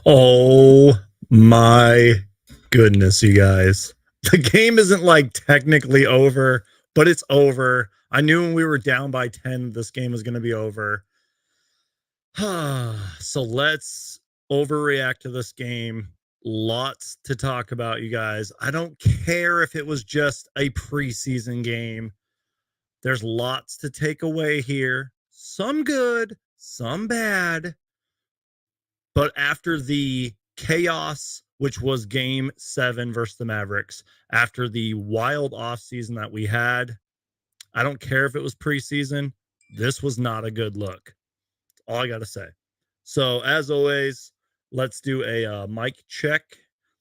Oh my goodness, you guys. The game isn't like technically over, but it's over. I knew when we were down by 10, this game was going to be over. So let's overreact to this game. Lots to talk about, you guys. I don't care if it was just a preseason game. There's lots to take away here. Some good, some bad. But after the chaos, which was game 7 versus the Mavericks, after the wild offseason that we had, I don't care if it was preseason, this was not a good look. That's all I got to say. So, as always, let's do a mic check.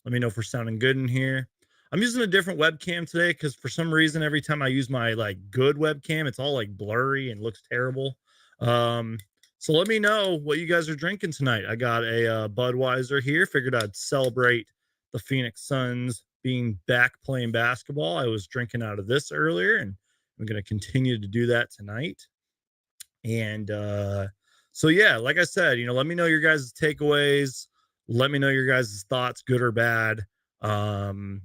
Let me know if we're sounding good in here. I'm using a different webcam today because for some reason, every time I use my like good webcam, it's all like blurry and looks terrible. Um, so let me know what you guys are drinking tonight. I got a Budweiser here. Figured I'd celebrate the Phoenix Suns being back playing basketball. I was drinking out of this earlier, and I'm going to continue to do that tonight. And so yeah, like I said, let me know your guys' takeaways. Let me know your guys' thoughts, good or bad. And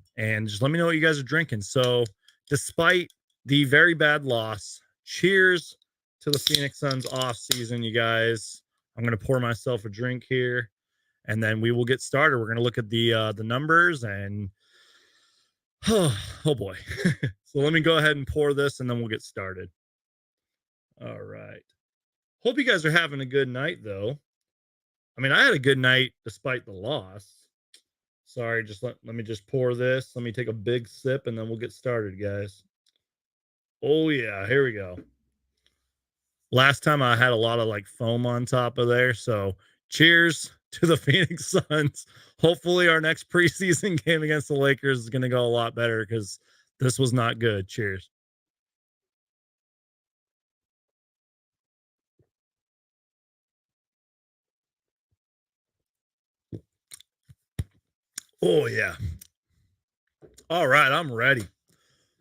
just let me know what you guys are drinking. So despite the very bad loss, cheers to the Phoenix Suns off season, you guys. I'm gonna pour myself a drink here, and then we will get started. We're gonna look at the numbers and oh boy. So let me go ahead and pour this, and then we'll get started. All right. Hope you guys are having a good night, though. I mean, I had a good night despite the loss. Sorry, just let me just pour this. Let me take a big sip, and then we'll get started, guys. Oh, yeah, here we go. Last time I had a lot of like foam on top of there. So cheers to the Phoenix Suns. Hopefully, our next preseason game against the Lakers is going to go a lot better because this was not good. Cheers. Oh, yeah. All right, I'm ready.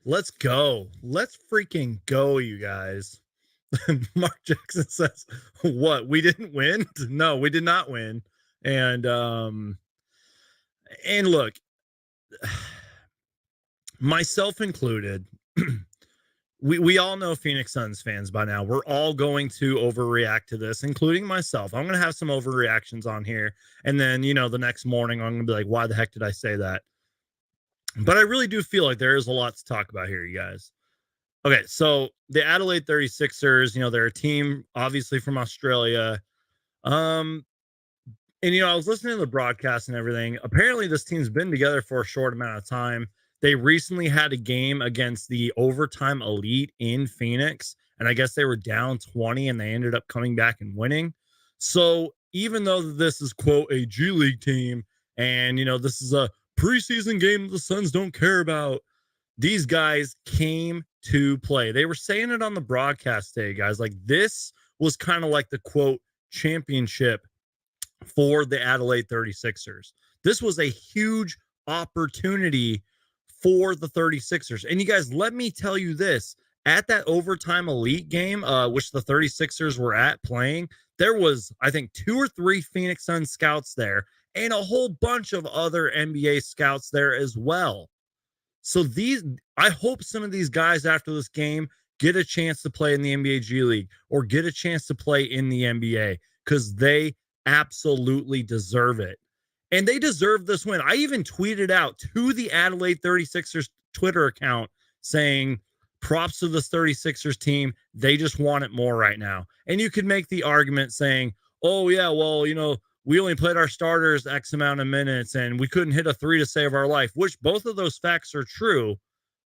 Let's go. Let's freaking go, you guys. Mark Jackson says, "What? We didn't win? No, we did not win." And look, myself included, we all know Phoenix Suns fans by now. We're all going to overreact to this, including myself. I'm going to have some overreactions on here, and then the next morning I'm going to be like, "Why the heck did I say that?" But I really do feel like there is a lot to talk about here, you guys. Okay, so the Adelaide 36ers, they're a team obviously from Australia. Um, and I was listening to the broadcast and everything. Apparently, this team's been together for a short amount of time. They recently had a game against the overtime elite in Phoenix, and I guess they were down 20 and they ended up coming back and winning. So even though this is quote a G League team, and this is a preseason game that the Suns don't care about, these guys came to play. They were saying it on the broadcast today, guys. Like this was kind of like the quote championship for the Adelaide 36ers. This was a huge opportunity for the 36ers. And you guys, let me tell you this. At that overtime elite game, which the 36ers were at playing, there was, I think, 2 or 3 Phoenix Suns scouts there and a whole bunch of other NBA scouts there as well. So I hope some of these guys after this game get a chance to play in the NBA G League or get a chance to play in the NBA because they absolutely deserve it. And they deserve this win. I even tweeted out to the Adelaide 36ers Twitter account saying, props to this 36ers team. They just want it more right now. And you could make the argument saying, oh, yeah, well, we only played our starters X amount of minutes and we couldn't hit a 3 to save our life, which both of those facts are true.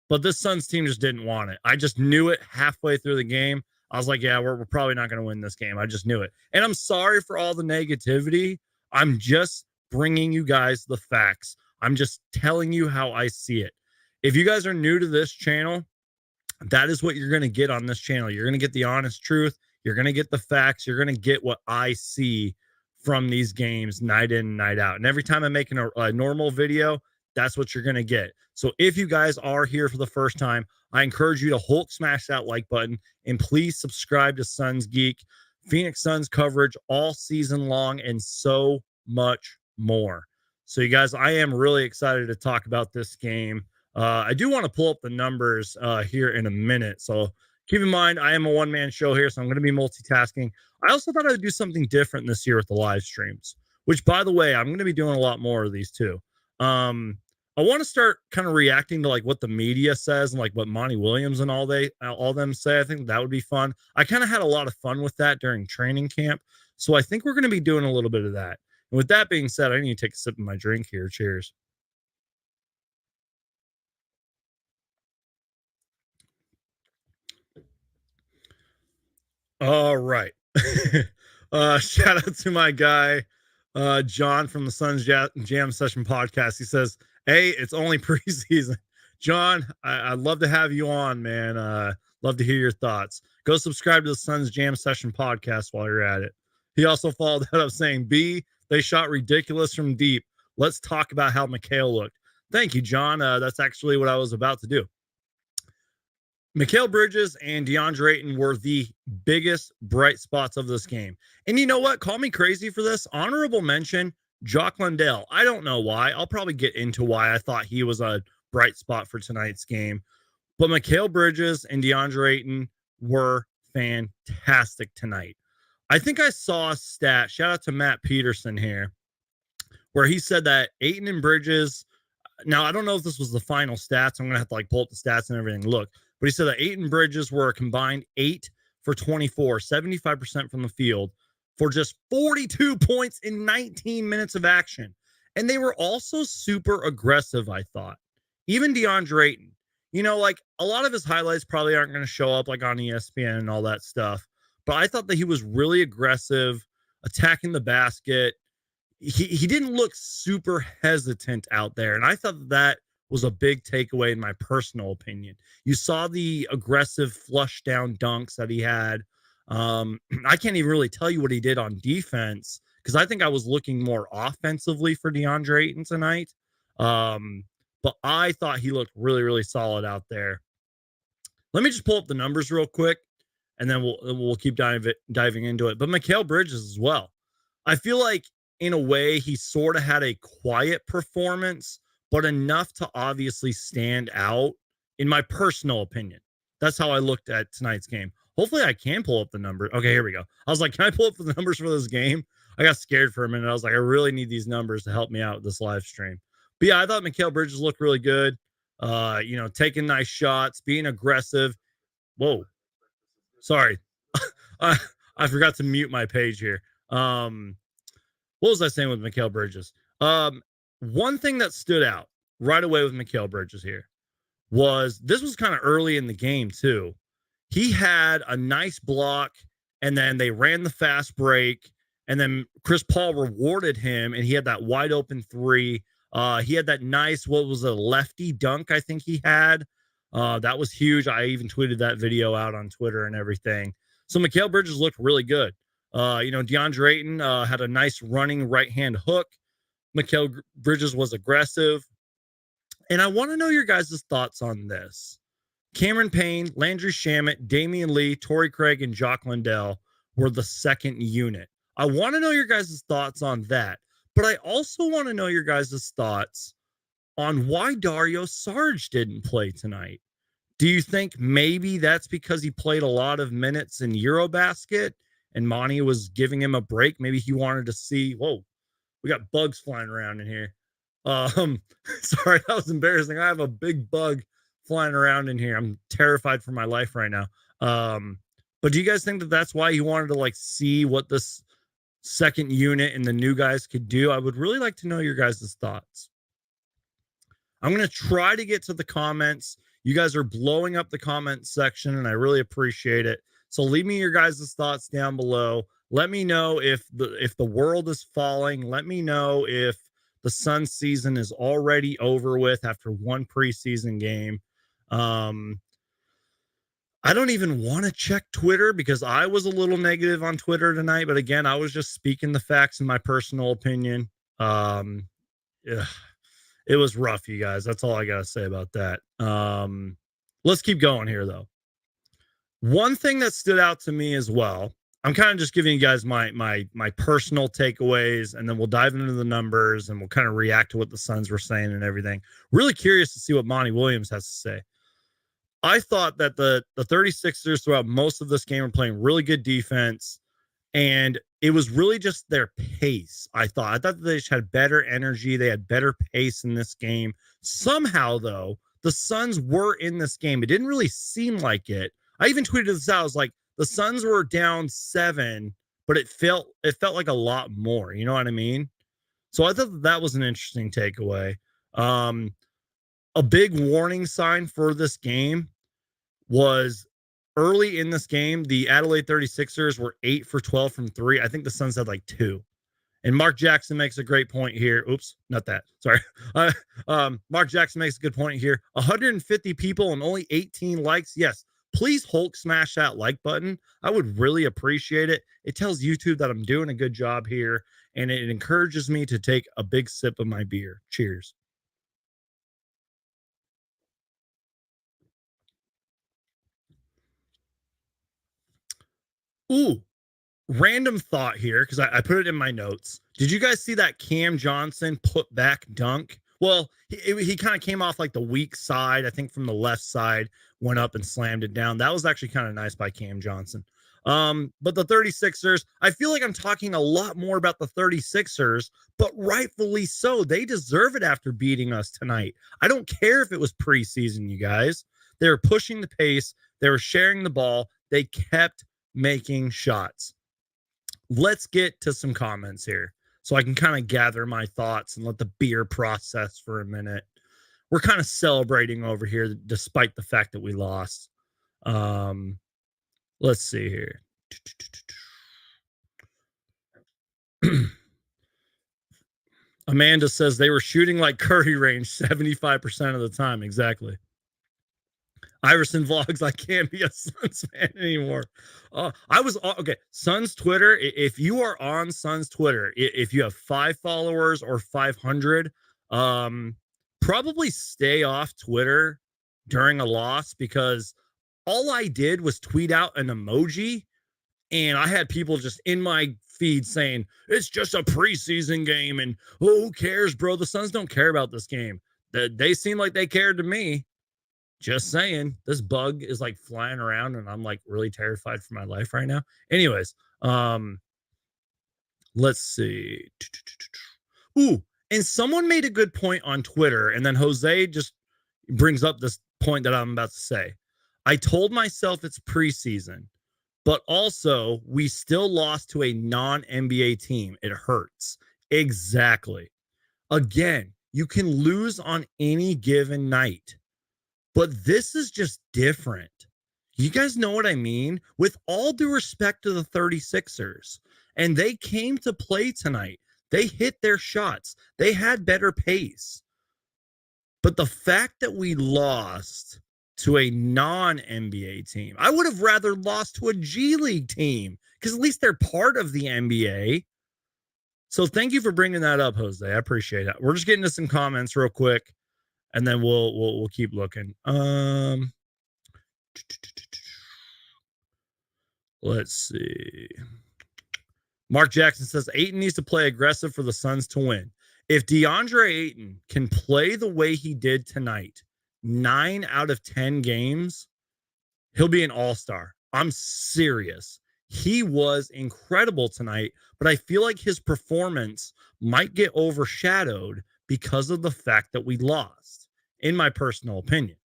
But this Suns team just didn't want it. I just knew it halfway through the game. I was like, yeah, we're probably not going to win this game. I just knew it. And I'm sorry for all the negativity. I'm just bringing you guys the facts. I'm just telling you how I see it. If you guys are new to this channel, that is what you're going to get on this channel. You're going to get the honest truth. You're going to get the facts. You're going to get what I see from these games night in, night out. And every time I'm making a normal video, that's what you're going to get. So if you guys are here for the first time, I encourage you to Hulk smash that like button and please subscribe to Suns Geek. Phoenix Suns coverage all season long and so much more. So, you guys, I am really excited to talk about this game. I do want to pull up the numbers here in a minute. So, keep in mind, I am a one man show here, so I'm going to be multitasking. I also thought I would do something different this year with the live streams, which, by the way, I'm going to be doing a lot more of these too. I want to start kind of reacting to like what the media says and like what Monty Williams and all them say. I think that would be fun. I kind of had a lot of fun with that during training camp, so I think we're going to be doing a little bit of that. And with that being said, I need to take a sip of my drink here. Cheers. All right. Shout out to my guy, John from the Jam Session podcast. He says, "Hey, it's only preseason." John, I'd love to have you on, man. Love to hear your thoughts. Go subscribe to the Suns Jam Session podcast while you're at it. He also followed that up saying, "B, they shot ridiculous from deep. Let's talk about how McHale looked." Thank you, John. That's actually what I was about to do. Mikal Bridges and DeAndre Ayton were the biggest bright spots of this game. And you know what? Call me crazy for this. Honorable mention, Jock Landale. I don't know why. I'll probably get into why I thought he was a bright spot for tonight's game. But Mikal Bridges and DeAndre Ayton were fantastic tonight. I think I saw a stat, shout out to Matt Peterson here, where he said that Ayton and Bridges, now I don't know if this was the final stats. I'm going to have to like pull up the stats and everything. Look, but he said that Ayton Bridges were a combined 8 for 24, 75% from the field for just 42 points in 19 minutes of action. And they were also super aggressive, I thought. Even DeAndre Ayton, you know, like a lot of his highlights probably aren't going to show up like on ESPN and all that stuff. But I thought that he was really aggressive, attacking the basket. He didn't look super hesitant out there. And I thought that was a big takeaway in my personal opinion. You saw the aggressive flush down dunks that he had. I can't even really tell you what he did on defense because I think I was looking more offensively for DeAndre Ayton tonight. But I thought he looked really, really solid out there. Let me just pull up the numbers real quick, and then we'll keep diving into it. But Mikal Bridges as well. I feel like in a way he sort of had a quiet performance, but enough to obviously stand out, in my personal opinion. That's how I looked at tonight's game. Hopefully, I can pull up the number. Okay, here we go. I was like, can I pull up the numbers for this game? I got scared for a minute. I was like, I really need these numbers to help me out with this live stream. But yeah, I thought Mikal Bridges looked really good. Taking nice shots, being aggressive. Whoa, sorry. I forgot to mute my page here. What was I saying with Mikal Bridges? One thing that stood out right away with Mikal Bridges here was this was kind of early in the game too. He had a nice block, and then they ran the fast break, and then Chris Paul rewarded him, and he had that wide open three. He had that nice, what was a lefty dunk, I think he had. That was huge. I even tweeted that video out on Twitter and everything. So Mikal Bridges looked really good. DeAndre Ayton had a nice running right hand hook. Mikal Bridges was aggressive. And I want to know your guys' thoughts on this. Cameron Payne, Landry Shamet, Damian Lee, Torrey Craig, and Jock Landale were the second unit. I want to know your guys' thoughts on that. But I also want to know your guys' thoughts on why Dario Saric didn't play tonight. Do you think maybe that's because he played a lot of minutes in Eurobasket and Monty was giving him a break? Maybe he wanted to see, whoa, we got bugs flying around in here. Sorry, that was embarrassing. I have a big bug flying around in here. I'm terrified for my life right now. But do you guys think that that's why he wanted to like see what this second unit and the new guys could do? I would really like to know your guys' thoughts. I'm going to try to get to the comments. You guys are blowing up the comment section, and I really appreciate it. So leave me your guys' thoughts down below. Let me know if the world is falling. Let me know if the Suns season is already over with after one preseason game. I don't even want to check Twitter because I was a little negative on Twitter tonight. But again, I was just speaking the facts in my personal opinion. It was rough, you guys. That's all I got to say about that. Let's keep going here, though. One thing that stood out to me as well, I'm kind of just giving you guys my personal takeaways, and then we'll dive into the numbers and we'll kind of react to what the Suns were saying and everything. Really curious to see what Monty Williams has to say. I thought that the 36ers throughout most of this game were playing really good defense, and it was really just their pace. I thought they just had better energy. They had better pace in this game. Somehow, though, the Suns were in this game. It didn't really seem like it. I even tweeted this out. I was like, the Suns were down 7, but it felt like a lot more. You know what I mean? So I thought that was an interesting takeaway. Um, a big warning sign for this game was early in this game, the Adelaide 36ers were 8 for 12 from 3. I think the Suns had like 2. And Mark Jackson makes a great point here. Oops, not that. Sorry. Mark Jackson makes a good point here. 150 people and only 18 likes. Yes, please Hulk smash that like button. I would really appreciate it. It tells YouTube that I'm doing a good job here, and it encourages me to take a big sip of my beer. Cheers. Ooh, random thought here because I put it in my notes. Did you guys see that Cam Johnson put back dunk? Well, he kind of came off like the weak side, I think from the left side, went up and slammed it down. That was actually kind of nice by Cam Johnson. But the 36ers, I feel like I'm talking a lot more about the 36ers, but rightfully so. They deserve it after beating us tonight. I don't care if it was preseason, you guys. They were pushing the pace, they were sharing the ball, they kept making shots. Let's get to some comments here so I can kind of gather my thoughts and let the beer process for a minute. We're kind of celebrating over here despite the fact that we lost. Let's see here. Amanda says they were shooting like Curry range 75% of the time. Exactly. Iverson vlogs, I can't be a Suns fan anymore. I was okay. Suns Twitter. If you are on Suns Twitter, if you have 5 followers or 500, probably stay off Twitter during a loss because all I did was tweet out an emoji, and I had people just in my feed saying it's just a preseason game, and who cares, bro? The Suns don't care about this game. They seem like they cared to me. Just saying, this bug is like flying around and I'm like really terrified for my life right now. Anyways, let's see. Ooh, and someone made a good point on Twitter, and then Jose just brings up this point that I'm about to say. I told myself it's preseason, but also we still lost to a non-NBA team. It hurts. Exactly. Again, you can lose on any given night. But this is just different. You guys know what I mean? With all due respect to the 36ers, and they came to play tonight. They hit their shots. They had better pace. But the fact that we lost to a non-NBA team, I would have rather lost to a G League team because at least they're part of the NBA. So thank you for bringing that up, Jose. I appreciate it. We're just getting to some comments real quick, and then we'll keep looking. Let's see. Mark Jackson says Ayton needs to play aggressive for the Suns to win. If DeAndre Ayton can play the way he did tonight, 9 out of 10 games, he'll be an all-star. I'm serious. He was incredible tonight, but I feel like his performance might get overshadowed because of the fact that we lost, in my personal opinion.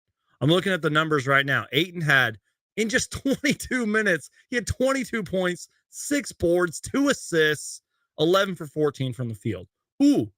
I'm looking at the numbers right now. Ayton had, in just 22 minutes, he had 22 points, 6 boards, 2 assists, 11 for 14 from the field. Ooh,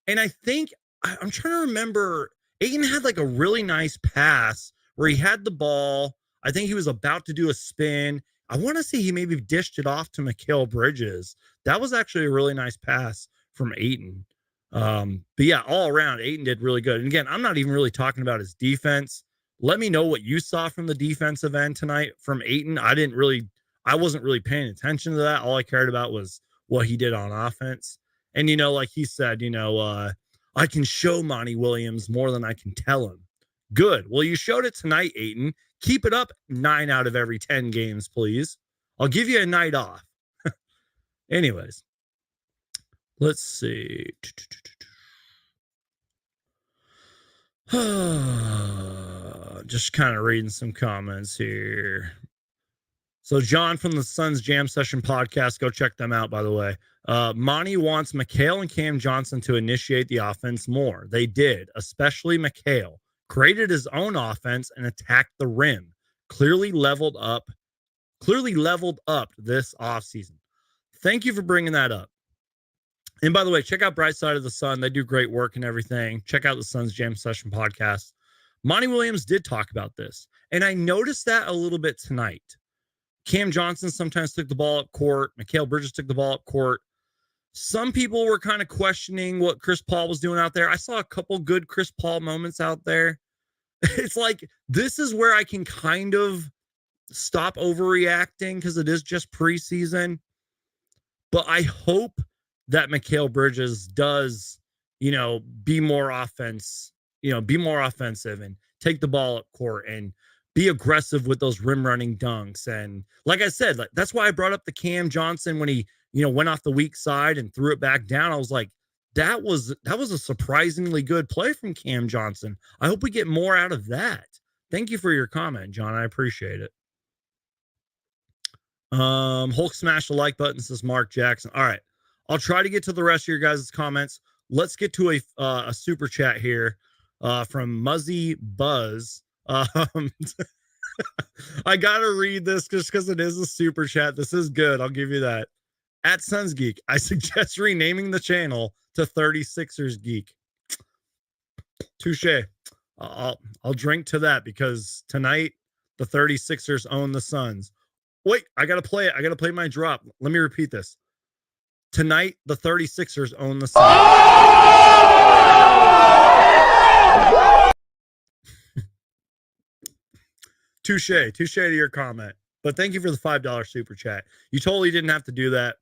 and I think, I'm trying to remember, Ayton had like a really nice pass where he had the ball. I think he was about to do a spin. I want to say he maybe dished it off to Mikal Bridges. That was actually a really nice pass from Ayton. But yeah, all around, Ayton did really good. And again, I'm not even really talking about his defense. Let me know what you saw from the defensive end tonight from Ayton. I wasn't really paying attention to that. All I cared about was what he did on offense. And, like he said, I can show Monty Williams more than I can tell him. Good. Well, you showed it tonight, Ayton. Keep it up 9 out of every 10 games, please. I'll give you a night off. Anyways, let's see. Just kind of reading some comments here. So John from the Suns Jam Session podcast, go check them out, by the way. Monty wants McHale and Cam Johnson to initiate the offense more. They did, especially McHale. Created his own offense and attacked the rim. Clearly leveled up this offseason. Thank you for bringing that up. And by the way, check out Bright Side of the Sun. They do great work and everything. Check out the Suns Jam Session podcast. Monty Williams did talk about this, and I noticed that a little bit tonight. Cam Johnson sometimes took the ball up court. Mikal Bridges took the ball up court. Some people were kind of questioning what Chris Paul was doing out there. I saw a couple good Chris Paul moments out there. It's like, this is where I can kind of stop overreacting because it is just preseason. But I hope that Mikal Bridges does, be more offensive and take the ball up court and be aggressive with those rim running dunks. And like I said, that's why I brought up the Cam Johnson when he, went off the weak side and threw it back down. I was like, that was a surprisingly good play from Cam Johnson. I hope we get more out of that. Thank you for your comment, John. I appreciate it. Hulk smash the like button, says Mark Jackson. All right. I'll try to get to the rest of your guys' comments. Let's get to a super chat here from Muzzy Buzz. I gotta read this just because it is a super chat. This is good. I'll give you that. At Suns Geek, I suggest renaming the channel to 36ers Geek. Touche. I'll drink to that because tonight the 36ers own the Suns. Wait, I gotta play it. I gotta play my drop. Let me repeat this. Tonight the 36ers own the Suns. Touche to your comment. But thank you for the $5 super chat. You totally didn't have to do that,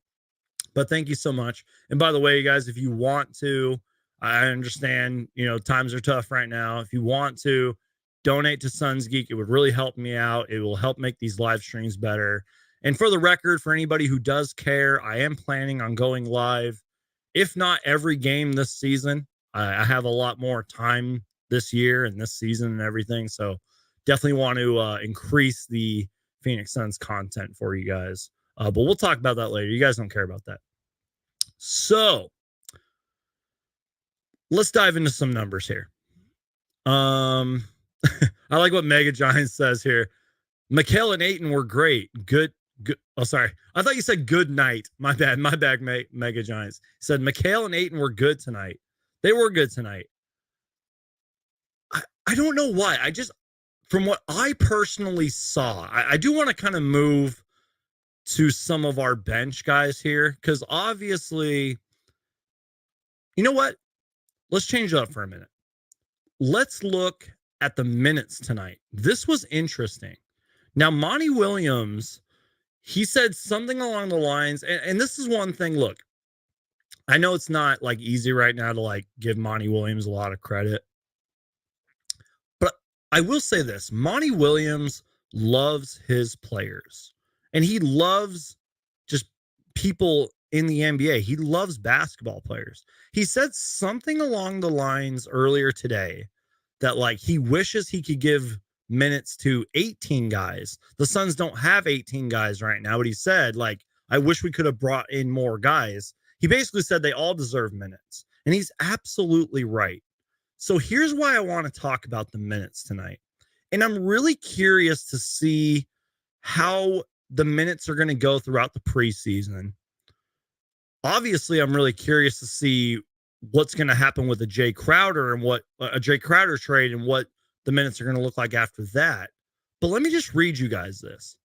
but thank you so much. And by the way, you guys, if you want to, I understand, times are tough right now. If you want to donate to Suns Geek, it would really help me out. It will help make these live streams better. And for the record, for anybody who does care, I am planning on going live, if not every game this season. I have a lot more time this year and this season and everything. So definitely want to increase the Phoenix Suns content for you guys. But we'll talk about that later. You guys don't care about that. So let's dive into some numbers here. I like what Mega Giants says here. Mikal and Ayton were great. Good. Oh, sorry. I thought you said good night. My bad. Mega Giants. He said Mikal and Ayton were good tonight. They were good tonight. I don't know why. From what I personally saw, I do want to kind of move to some of our bench guys here because obviously, you know what? Let's change it up for a minute. Let's look at the minutes tonight. This was interesting. Now, Monty Williams, he said something along the lines, and this is one thing. Look, I know it's not like easy right now to like give Monty Williams a lot of credit. I will say this, Monty Williams loves his players and he loves just people in the NBA. He loves basketball players. He said something along the lines earlier today that like he wishes he could give minutes to 18 guys. The Suns don't have 18 guys right now, but he said like, I wish we could have brought in more guys. He basically said they all deserve minutes and he's absolutely right. So here's why I want to talk about the minutes tonight. And I'm really curious to see how the minutes are going to go throughout the preseason. Obviously, I'm really curious to see what's going to happen with a Jay Crowder and what a Jay Crowder trade and what the minutes are going to look like after that. But let me just read you guys this.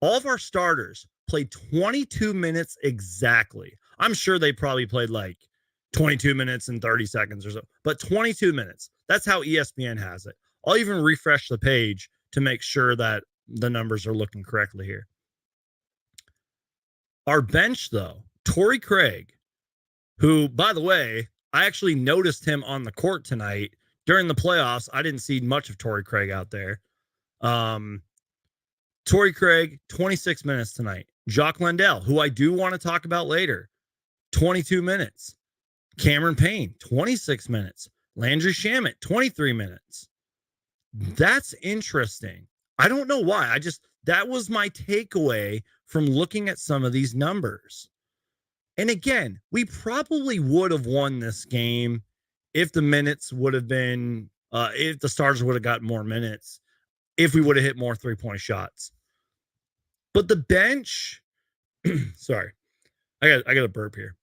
All of our starters played 22 minutes exactly. I'm sure they probably played like 22 minutes and 30 seconds or so, but 22 minutes. That's how ESPN has it. I'll even refresh the page to make sure that the numbers are looking correctly here. Our bench, though, Torrey Craig, who, by the way, I actually noticed him on the court tonight during the playoffs. I didn't see much of Torrey Craig out there. Torrey Craig, 26 minutes tonight. Jock Landale, who I do want to talk about later, 22 minutes. Cameron Payne, 26 minutes. Landry Shamet, 23 minutes. That's interesting. I don't know why. That was my takeaway from looking at some of these numbers. And again, we probably would have won this game if the minutes would have been, if the Stars would have gotten more minutes, if we would have hit more 3-point shots. But the bench, sorry, I got a burp here.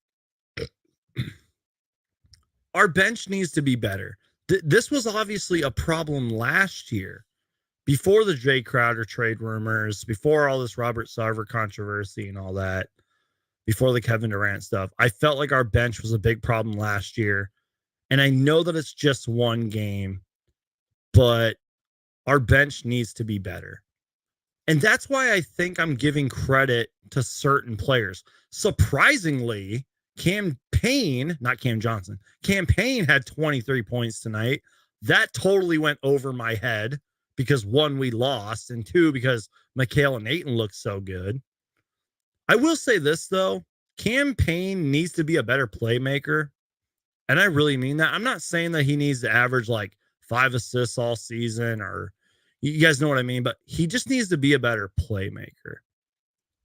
Our bench needs to be better. This was obviously a problem last year before the Jay Crowder trade rumors, before all this Robert Sarver controversy and all that, before the Kevin Durant stuff. I felt like our bench was a big problem last year. And I know that it's just one game, but our bench needs to be better. And that's why I think I'm giving credit to certain players. Surprisingly, Cam Payne, not Cam Johnson, Cam Payne had 23 points tonight. That totally went over my head because one, we lost, and two, because Mikal and Ayton looked so good. I will say this, though. Cam Payne needs to be a better playmaker. And I really mean that. I'm not saying that he needs to average like 5 assists all season, or you guys know what I mean, but he just needs to be a better playmaker,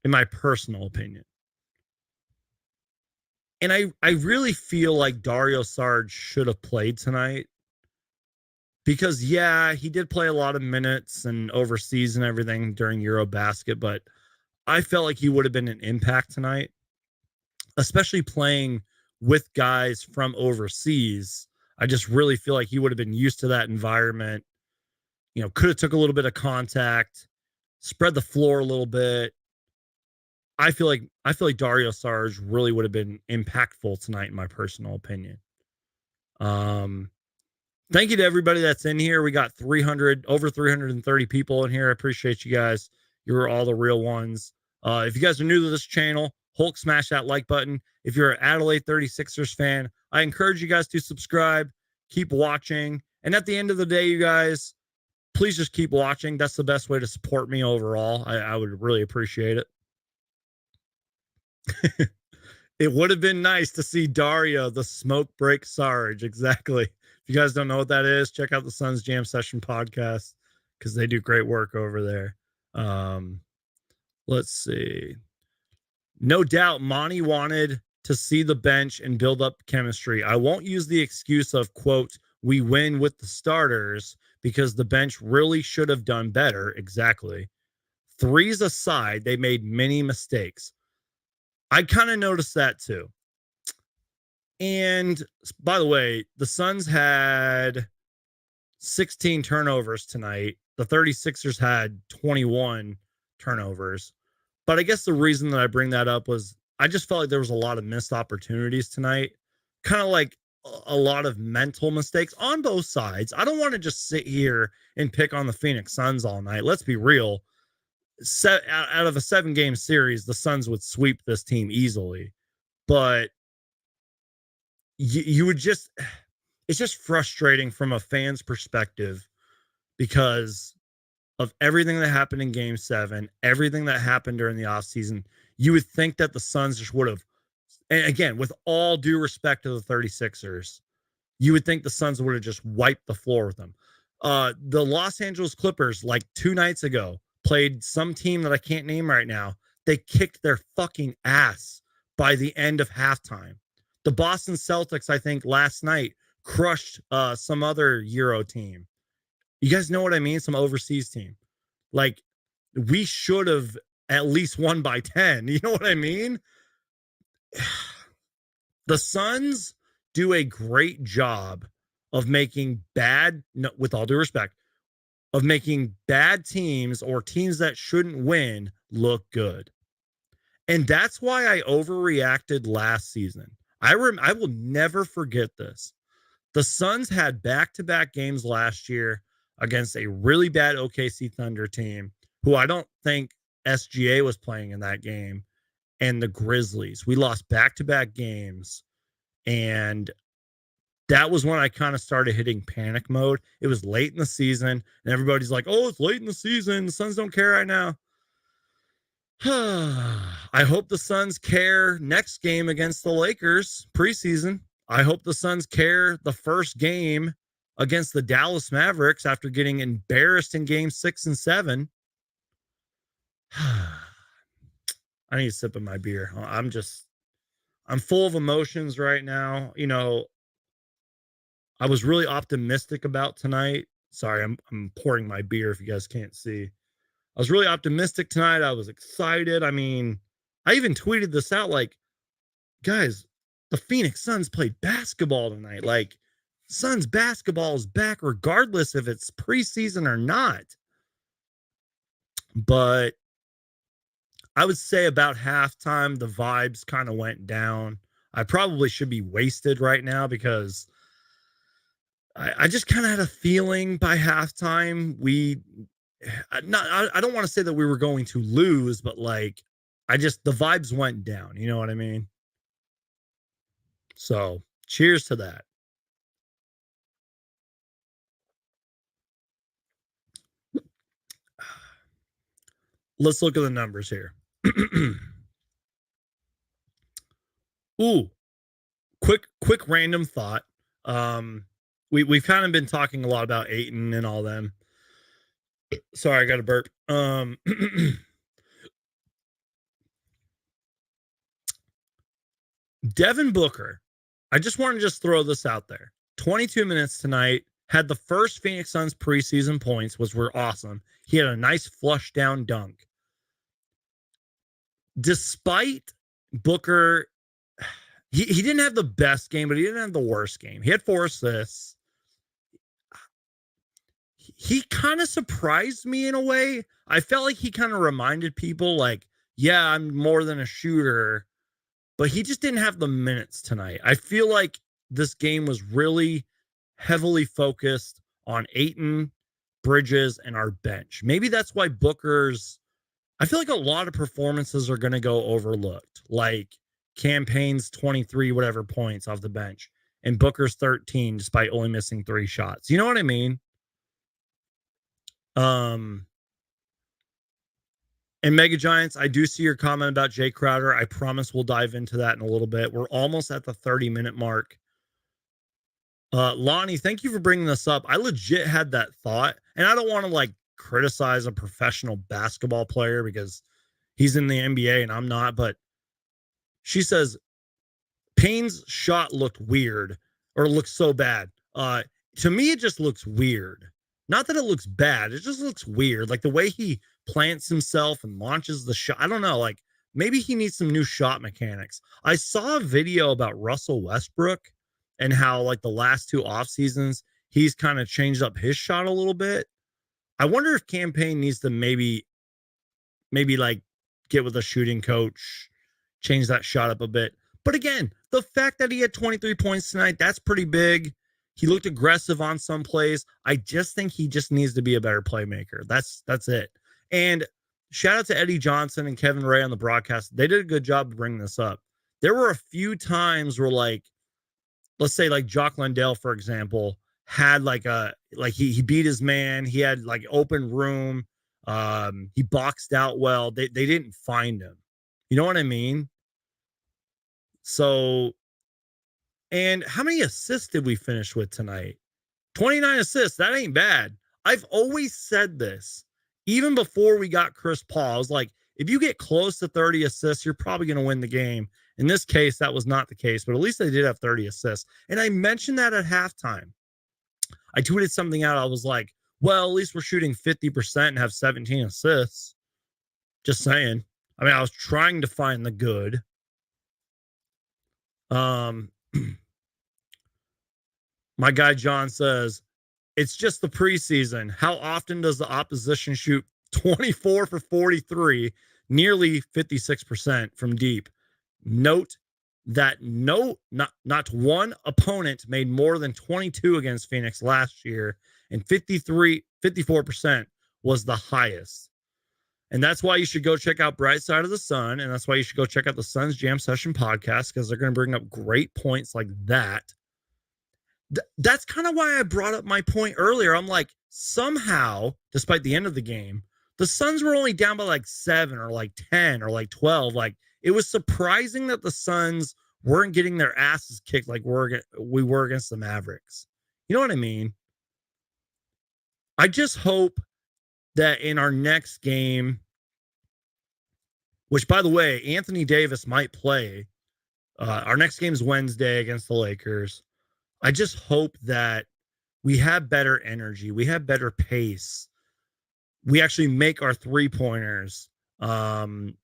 in my personal opinion. And I really feel like Dario Saric should have played tonight because, yeah, he did play a lot of minutes and overseas and everything during Eurobasket, but I felt like he would have been an impact tonight, especially playing with guys from overseas. I just really feel like he would have been used to that environment. You know, could have took a little bit of contact, spread the floor a little bit. I feel like Dario Saric really would have been impactful tonight, in my personal opinion. Thank you to everybody that's in here. We got over 330 people in here. I appreciate you guys. You're all the real ones. If you guys are new to this channel, Hulk, smash that like button. If you're an Adelaide 36ers fan, I encourage you guys to subscribe, keep watching. And at the end of the day, you guys, please just keep watching. That's the best way to support me overall. I would really appreciate it. It would have been nice to see Dario, the smoke break Sarge. Exactly. If you guys don't know what that is, check out the Suns Jam Session podcast because they do great work over there. Let's see. No doubt Monty wanted to see the bench and build up chemistry. I won't use the excuse of, quote, we win with the starters because the bench really should have done better. Exactly. Threes aside, they made many mistakes. I kind of noticed that too. And by the way, the Suns had 16 turnovers tonight. The 36ers had 21 turnovers. But I guess the reason that I bring that up was I just felt like there was a lot of missed opportunities tonight. Kind of like a lot of mental mistakes on both sides. I don't want to just sit here and pick on the Phoenix Suns all night. Let's be real. Out of a 7-game series, the Suns would sweep this team easily. But you would just, it's just frustrating from a fan's perspective because of everything that happened in Game 7, everything that happened during the offseason. You would think that the Suns just would have, and again, with all due respect to the 36ers, you would think the Suns would have just wiped the floor with them. The Los Angeles Clippers, like 2 nights ago, played some team that I can't name right now. They kicked their fucking ass by the end of halftime. The Boston Celtics, I think, last night crushed some other Euro team. You guys know what I mean? Some overseas team. Like, we should have at least won by 10. You know what I mean? The Suns do a great job of making with all due respect, of making bad teams or teams that shouldn't win look good. And that's why I overreacted last season. I will never forget this. The Suns had back-to-back games last year against a really bad OKC Thunder team, who I don't think SGA was playing in that game, and the Grizzlies. We lost back-to-back games, and that was when I kind of started hitting panic mode. It was late in the season, and everybody's like, oh, it's late in the season. The Suns don't care right now. I hope the Suns care next game against the Lakers preseason. I hope the Suns care the first game against the Dallas Mavericks after getting embarrassed in game 6 and 7. I need to sip of my beer. I'm full of emotions right now. You know, I was really optimistic about tonight. Sorry, I'm pouring my beer if you guys can't see. I was really optimistic tonight. I was excited. I mean, I even tweeted this out like, guys, the Phoenix Suns played basketball tonight. Like, Suns basketball is back regardless if it's preseason or not. But I would say about halftime, the vibes kind of went down. I probably should be wasted right now because I just kind of had a feeling by halftime I don't want to say that we were going to lose, but like the vibes went down. You know what I mean? So cheers to that. Let's look at the numbers here. Ooh, quick random thought. We've kind of been talking a lot about Ayton and all them. Sorry, I got a burp. Devin Booker. I just want to throw this out there. 22 minutes tonight. Had the first Phoenix Suns preseason points, which were awesome. He had a nice flush down dunk. Despite Booker, he didn't have the best game, but he didn't have the worst game. He had 4 assists. He kind of surprised me in a way. I felt like he kind of reminded people like, yeah, I'm more than a shooter, but he just didn't have the minutes tonight. I feel like this game was really heavily focused on Ayton, Bridges, and our bench. Maybe that's why I feel like a lot of performances are going to go overlooked, like Campaign's 23 whatever points off the bench and Booker's 13 despite only missing 3 shots. You know what I mean? And Mega Giants, I do see your comment about Jay Crowder. I promise we'll dive into that in a little bit. We're almost at the 30-minute mark. Lonnie, thank you for bringing this up. I legit had that thought, and I don't want to like criticize a professional basketball player because he's in the NBA and I'm not, but she says Payne's shot looked weird or looked so bad. To me, it just looks weird. Not that it looks bad. It just looks weird. Like the way he plants himself and launches the shot. I don't know. Like maybe he needs some new shot mechanics. I saw a video about Russell Westbrook and how like the last 2 off seasons, he's kind of changed up his shot a little bit. I wonder if Campaign needs to maybe like get with a shooting coach, change that shot up a bit. But again, the fact that he had 23 points tonight, that's pretty big. He looked aggressive on some plays. I just think he just needs to be a better playmaker. That's it. And shout out to Eddie Johnson and Kevin Ray on the broadcast. They did a good job of bringing this up. There were a few times where like, let's say like Jock Landale, for example, had he beat his man. He had like open room. He boxed out well. They didn't find him. You know what I mean? So, and how many assists did we finish with tonight? 29 assists. That ain't bad. I've always said this, even before we got Chris Paul. I was like, if you get close to 30 assists, you're probably going to win the game. In this case, that was not the case, but at least they did have 30 assists. And I mentioned that at halftime. I tweeted something out. I was like, well, at least we're shooting 50% and have 17 assists. Just saying. I mean, I was trying to find the good. My guy John says, it's just the preseason. How often does the opposition shoot 24 for 43, nearly 56% from deep? Note that not one opponent made more than 22 against Phoenix last year, and 54% was the highest. And that's why you should go check out Bright Side of the Sun, and that's why you should go check out the Suns Jam Session podcast, because they're going to bring up great points like that. That's kind of why I brought up my point earlier. I'm like, somehow, despite the end of the game, The Suns were only down by like 7 or like 10 or like 12. Like, it was surprising that the Suns weren't getting their asses kicked like we were against the Mavericks. You know what I mean? I just hope that in our next game, which by the way, Anthony Davis might play. Our next game is Wednesday against the Lakers. I just hope that we have better energy. We have better pace. We actually make our 3-pointers.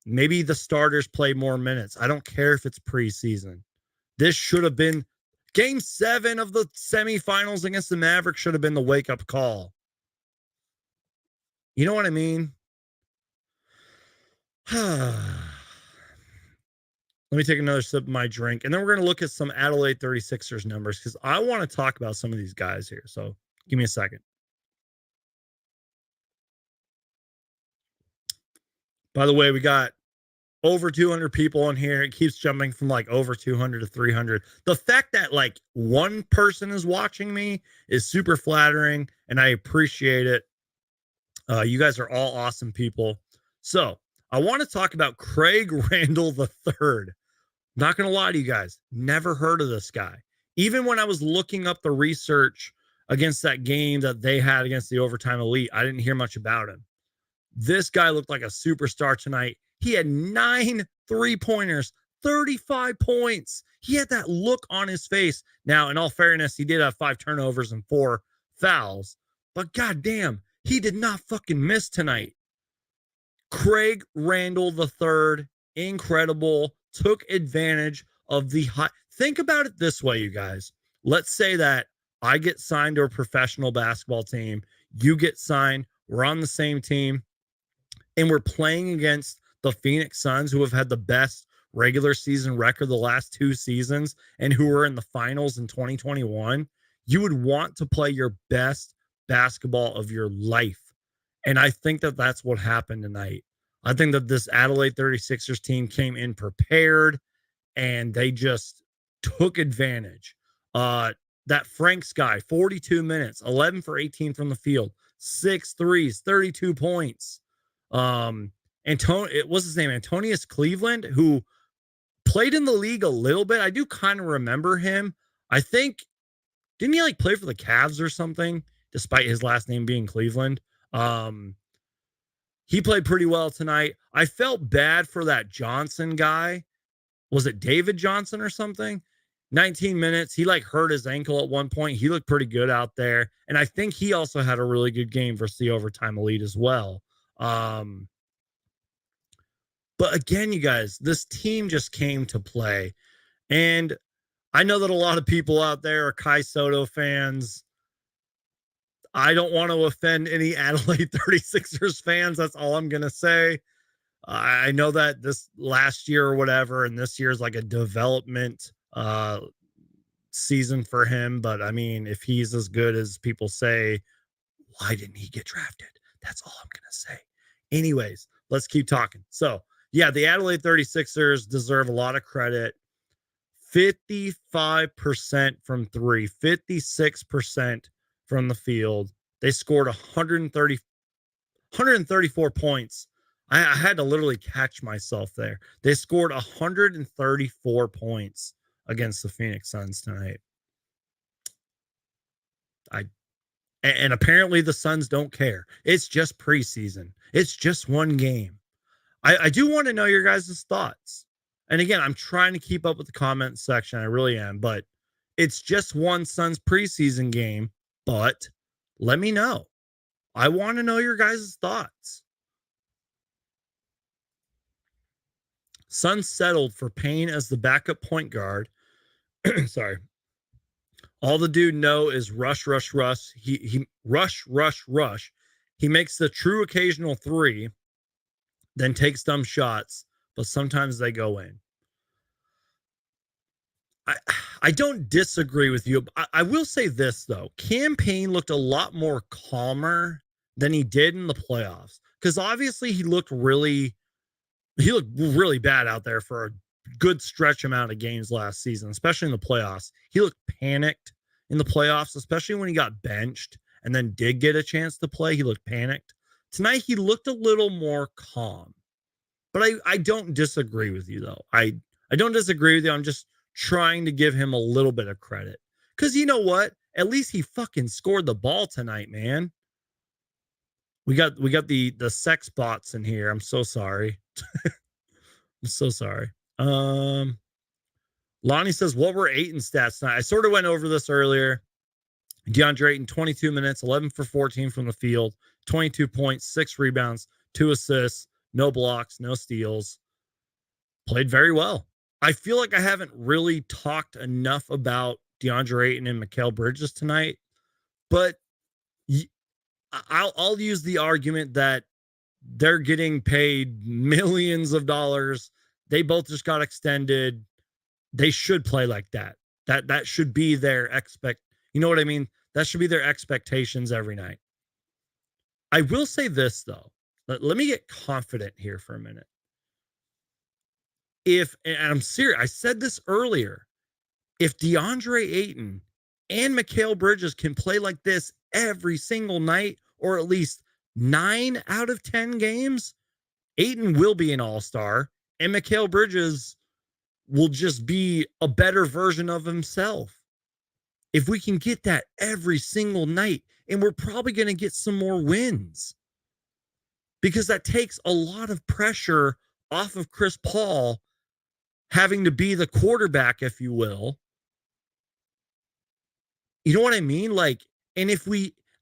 Maybe the starters play more minutes. I don't care if it's preseason. This should have been game 7 of the semifinals against the Mavericks should have been the wake-up call. You know what I mean? Let me take another sip of my drink, and then we're going to look at some Adelaide 36ers numbers because I want to talk about some of these guys here. So give me a second. By the way, we got over 200 people in here. It keeps jumping from like over 200 to 300. The fact that like one person is watching me is super flattering, and I appreciate it. You guys are all awesome people. So I want to talk about Craig Randall III. Not going to lie to you guys, never heard of this guy. Even when I was looking up the research against that game that they had against the Overtime Elite, I didn't hear much about him. This guy looked like a superstar tonight. He had 9 3-pointers, 35 points. He had that look on his face. Now, in all fairness, he did have 5 turnovers and 4 fouls. But goddamn, he did not fucking miss tonight. Craig Randall III, incredible, took advantage of the high. Think about it this way, you guys. Let's say that I get signed to a professional basketball team. You get signed. We're on the same team. And we're playing against the Phoenix Suns, who have had the best regular season record the last 2 seasons and who are in the finals in 2021. You would want to play your best basketball of your life. And I think that that's what happened tonight. I think that this Adelaide 36ers team came in prepared and they just took advantage. That Franks guy, 42 minutes, 11 for 18 from the field, 6 threes, 32 points. What's his name? Antonius Cleveland, who played in the league a little bit. I do kind of remember him. I think, didn't he like play for the Cavs or something, despite his last name being Cleveland? He played pretty well tonight. I felt bad for that Johnson guy. Was it David Johnson or something? 19 minutes. He like hurt his ankle at one point. He looked pretty good out there. And I think he also had a really good game versus the Overtime Elite as well. But again, you guys, this team just came to play. And I know that a lot of people out there are Kai Soto fans. I don't want to offend any Adelaide 36ers fans. That's all I'm going to say. I know that this last year or whatever, and this year is like a development season for him. But I mean, if he's as good as people say, why didn't he get drafted? That's all I'm going to say. Anyways, let's keep talking. So, yeah, the Adelaide 36ers deserve a lot of credit. 55% from 3, 56% from the field. They scored 134 points. I had to literally catch myself there. They scored 134 points against the Phoenix Suns tonight. And apparently the Suns don't care. It's just preseason. It's just one game. I do want to know your guys' thoughts. And again, I'm trying to keep up with the comment section. I really am. But it's just one Suns preseason game. But let me know. I want to know your guys' thoughts. Suns settled for Payne as the backup point guard. Sorry. All the dude know is rush, rush, rush. He rush, rush, rush. He makes the true occasional 3, then takes dumb shots, but sometimes they go in. I don't disagree with you. I will say this, though. Cam Payne looked a lot more calmer than he did in the playoffs. Because obviously he looked really bad out there for a good stretch amount of games last season, especially in the playoffs. He looked panicked in the playoffs, especially when he got benched and then did get a chance to play. He looked panicked. Tonight he looked a little more calm. But I don't disagree with you though. I don't disagree with you. I'm just trying to give him a little bit of credit. Cause you know what? At least he fucking scored the ball tonight, man. We got the sex bots in here. I'm so sorry. I'm so sorry. Lonnie says, what were Ayton's stats tonight? I sort of went over this earlier. DeAndre Ayton, 22 minutes, 11 for 14 from the field, 22 points, 6 rebounds, 2 assists, no blocks, no steals. Played very well. I feel like I haven't really talked enough about DeAndre Ayton and Mikal Bridges tonight, but I'll use the argument that they're getting paid millions of dollars. They both just got extended. They should play like that. That should be their you know what I mean? That should be their expectations every night. I will say this though. Let me get confident here for a minute. And I'm serious, I said this earlier. If DeAndre Ayton and Mikal Bridges can play like this every single night, or at least 9 out of 10 games, Ayton will be an all-star, and Mikal Bridges will just be a better version of himself. If we can get that every single night, and we're probably going to get some more wins, because that takes a lot of pressure off of Chris Paul having to be the quarterback, if you will. You know what I mean? Like, and if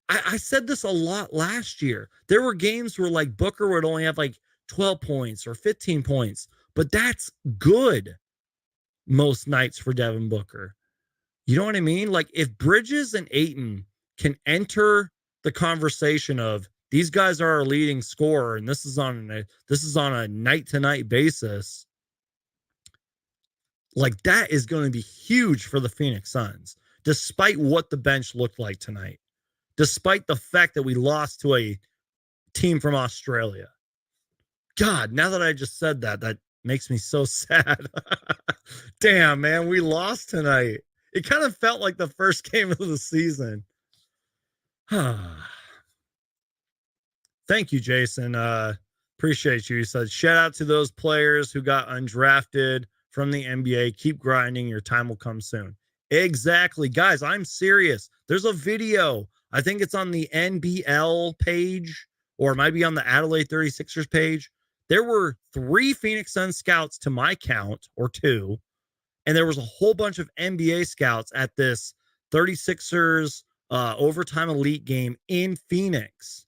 I said this a lot last year. There were games where like Booker would only have like 12 points or 15 points, but that's good most nights for Devin Booker. You know what I mean? Like if Bridges and Ayton can enter the conversation of these guys are our leading scorer and this is on a night-to-night basis, like that is going to be huge for the Phoenix Suns, despite what the bench looked like tonight. Despite the fact that we lost to a team from Australia. God, now that I just said that, that makes me so sad. Damn, man, we lost tonight. It kind of felt like the first game of the season. Thank you, Jason. Appreciate you. He said, shout out to those players who got undrafted from the NBA. Keep grinding. Your time will come soon. Exactly. Guys, I'm serious. There's a video. I think it's on the NBL page, or it might be on the Adelaide 36ers page. There were 3 Phoenix Suns scouts to my count, or 2, and there was a whole bunch of NBA scouts at this 36ers overtime elite game in Phoenix.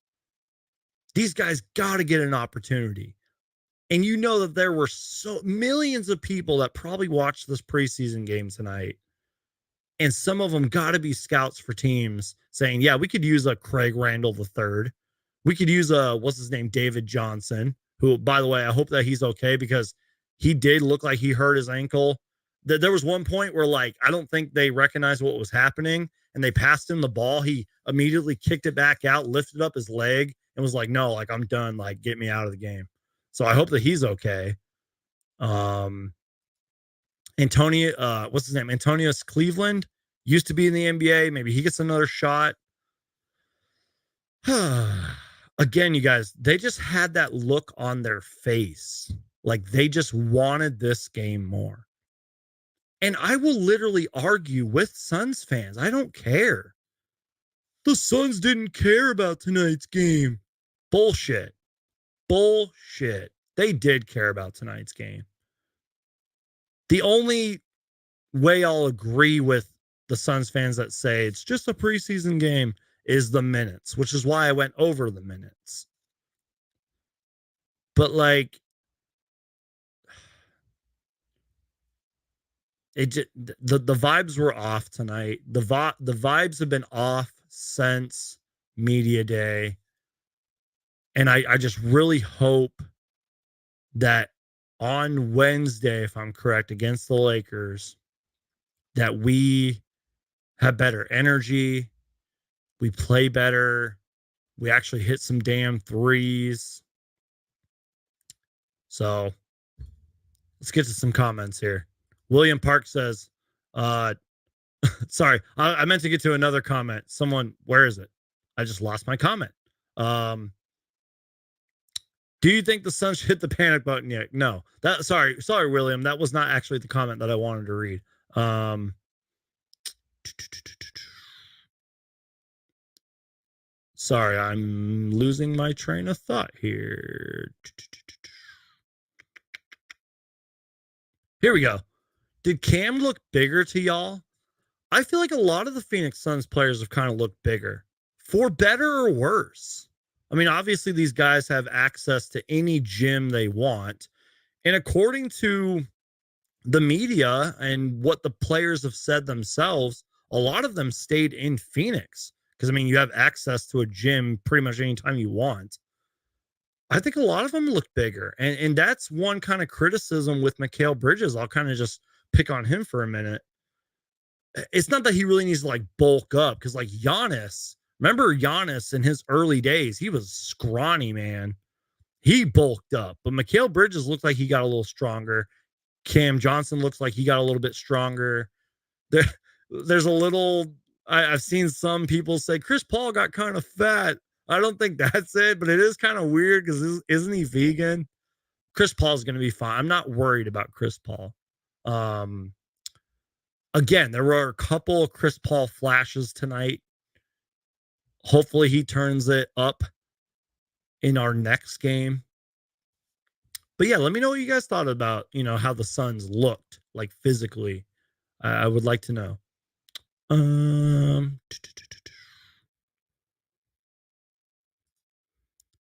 These guys got to get an opportunity. And you know that there were millions of people that probably watched this preseason game tonight. And some of them got to be scouts for teams saying, yeah, we could use a Craig Randall III. We could use what's his name, David Johnson, who, by the way, I hope that he's okay, because he did look like he hurt his ankle. There was one point where, like, I don't think they recognized what was happening, and they passed him the ball. He immediately kicked it back out, lifted up his leg, and was like, no, like, I'm done. Like, get me out of the game. So I hope that he's okay. Antonio, what's his name? Antonius Cleveland used to be in the NBA. Maybe he gets another shot. Again, you guys, they just had that look on their face. Like they just wanted this game more. And I will literally argue with Suns fans. I don't care. The Suns didn't care about tonight's game. Bullshit. Bullshit. They did care about tonight's game. The only way I'll agree with the Suns fans that say it's just a preseason game is the minutes, which is why I went over the minutes. But like, the vibes were off tonight. The vibes have been off since media day. And I just really hope that on Wednesday, if I'm correct, against the Lakers, that we have better energy, we play better, we actually hit some damn threes. So let's get to some comments here. William Park says, sorry, I meant to get to another comment. Someone, where is it? I just lost my comment. Do you think the Suns should hit the panic button yet? No. Sorry, William. That was not actually the comment that I wanted to read. Sorry, I'm losing my train of thought here. Here we go. Did Cam look bigger to y'all? I feel like a lot of the Phoenix Suns players have kind of looked bigger, for better or worse. I mean, obviously, these guys have access to any gym they want. And according to the media and what the players have said themselves, a lot of them stayed in Phoenix because, I mean, you have access to a gym pretty much anytime you want. I think a lot of them look bigger. And that's one kind of criticism with Mikal Bridges. I'll kind of just pick on him for a minute. It's not that he really needs to like bulk up because like Giannis, remember Giannis in his early days, he was scrawny, man. He bulked up, but Mikal Bridges looked like he got a little stronger. Cam Johnson looks like he got a little bit stronger. There's a little, I've seen some people say Chris Paul got kind of fat. I don't think that's it, but it is kind of weird because isn't he vegan? Chris Paul's going to be fine. I'm not worried about Chris Paul. Again, there were a couple of Chris Paul flashes tonight. Hopefully he turns it up in our next game. But yeah, let me know what you guys thought about, how the Suns looked like physically. I would like to know.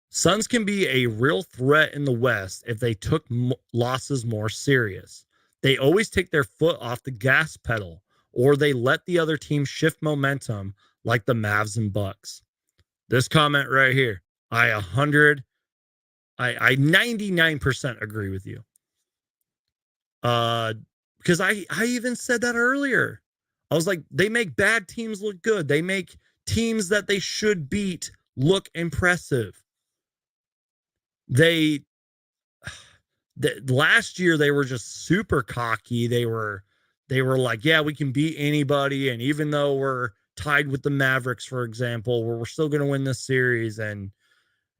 Suns can be a real threat in the West if they took losses more serious. They always take their foot off the gas pedal, or they let the other team shift momentum like the Mavs and Bucks. This comment right here, I 99% agree with you. Because I even said that earlier. I was like, they make bad teams look good. They make teams that they should beat look impressive. Last year they were just super cocky. They were like, yeah, we can beat anybody, and even though we're tied with the Mavericks, for example, we're still going to win this series. And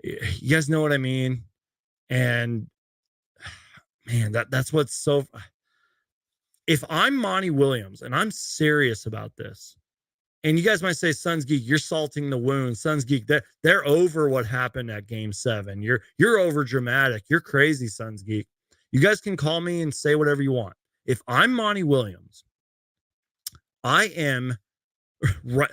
you guys know what I mean. And man, that's what's so. If I'm Monty Williams and I'm serious about this, and you guys might say, Suns Geek, you're salting the wound. Suns Geek, they're over what happened at Game 7. You're over dramatic. You're crazy, Suns Geek. You guys can call me and say whatever you want. If I'm Monty Williams, I am right,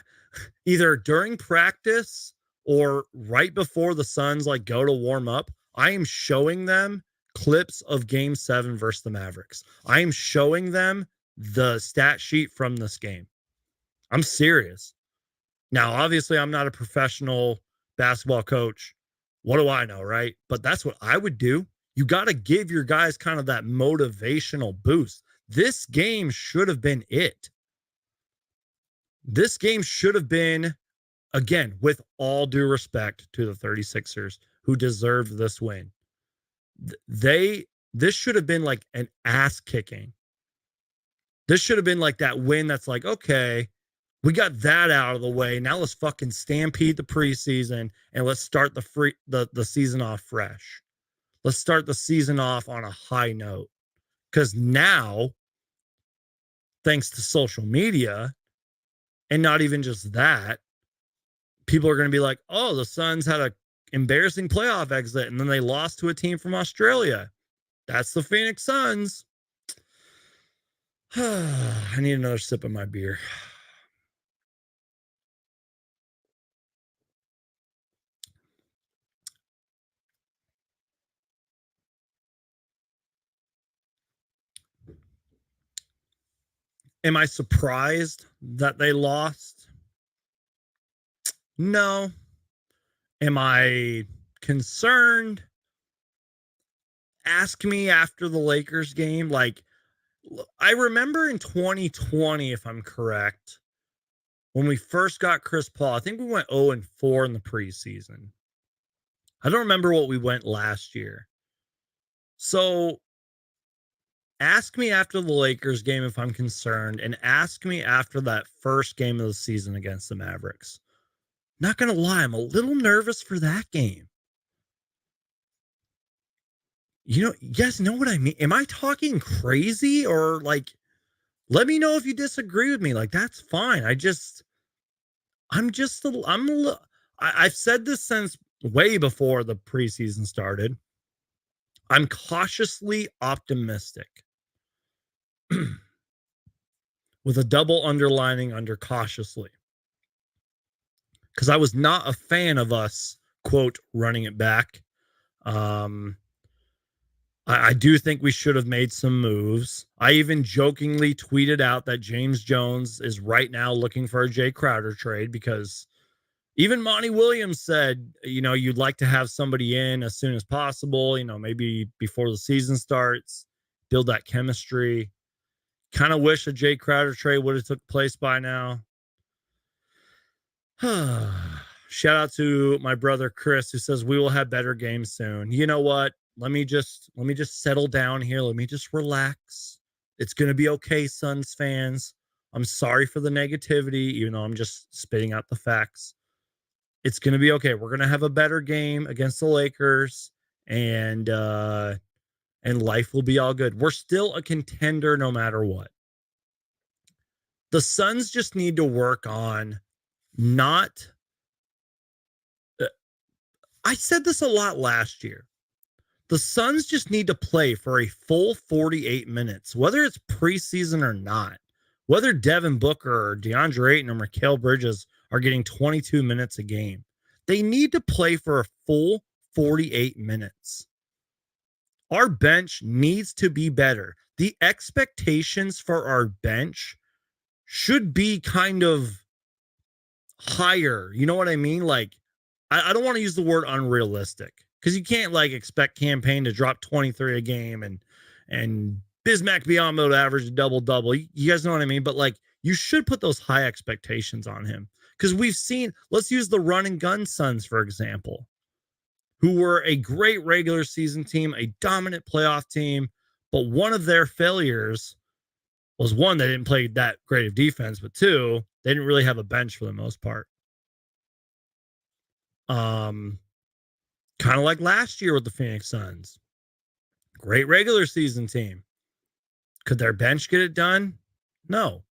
either during practice or right before the Suns like go to warm up, I am showing them clips of Game 7 versus the Mavericks. I am showing them the stat sheet from this game. I'm serious. Now, obviously, I'm not a professional basketball coach. What do I know, right? But that's what I would do. You got to give your guys kind of that motivational boost. This game should have been it. This game should have been, again, with all due respect to the 36ers who deserved this win. This should have been like an ass kicking. This should have been like that win that's like, okay, we got that out of the way. Now let's fucking stampede the preseason and let's start the season off fresh. Let's start the season off on a high note. Because now, thanks to social media, and not even just that, people are going to be like, oh, the Suns had an embarrassing playoff exit and then they lost to a team from Australia. That's the Phoenix Suns. I need another sip of my beer. Am I surprised that they lost? No. Am I concerned? Ask me after the Lakers game. Like, I remember in 2020, if I'm correct, when we first got Chris Paul, I think we went 0-4 in the preseason. I don't remember what we went last year. So ask me after the Lakers game if I'm concerned, and ask me after that first game of the season against the Mavericks. Not going to lie, I'm a little nervous for that game. You guys know what I mean? Am I talking crazy, or like, let me know if you disagree with me. Like, that's fine. I'm just, I've said this since way before the preseason started. I'm cautiously optimistic with a double underlining under cautiously, because I was not a fan of us, quote, running it back. Um, I do think we should have made some moves. I even jokingly tweeted out that James Jones is right now looking for a Jay Crowder trade, because even Monty Williams said, you'd like to have somebody in as soon as possible, maybe before the season starts, build that chemistry. Kind of wish a Jay Crowder trade would have took place by now. Shout out to my brother Chris, who says we will have better games soon. You know what? Let me just settle down here. Let me just relax. It's gonna be okay, Suns fans. I'm sorry for the negativity, even though I'm just spitting out the facts. It's gonna be okay. We're gonna have a better game against the Lakers, and life will be all good. We're still a contender no matter what. The Suns just need to work on not. I said this a lot last year. The Suns just need to play for a full 48 minutes, whether it's preseason or not. Whether Devin Booker or DeAndre Ayton or Mikal Bridges are getting 22 minutes a game, they need to play for a full 48 minutes. Our bench needs to be better. The expectations for our bench should be kind of higher. You know what I mean? Like, I don't want to use the word unrealistic, because you can't like expect Campaign to drop 23 a game and Bismack Biyombo to average a double-double. You guys know what I mean? But like, you should put those high expectations on him, because we've seen, let's use the run and gun Suns, for example, who were a great regular season team, a dominant playoff team, but one of their failures was, one, they didn't play that great of defense, but two, they didn't really have a bench for the most part. Kind of like last year with the Phoenix Suns. Great regular season team. Could their bench get it done? No.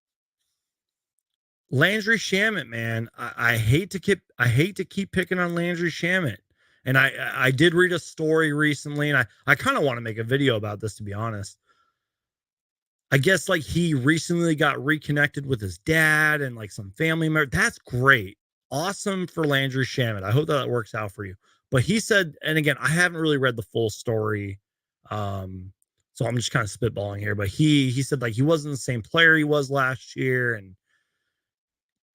Landry Shamet, man, I hate to keep picking on Landry Shamet. And I did read a story recently, and I kind of want to make a video about this, to be honest. I guess like he recently got reconnected with his dad and like some family member. That's great. Awesome for Landry Shamet. I hope that works out for you. But he said, and again, I haven't really read the full story. So I'm just kind of spitballing here, but he said like he wasn't the same player he was last year. And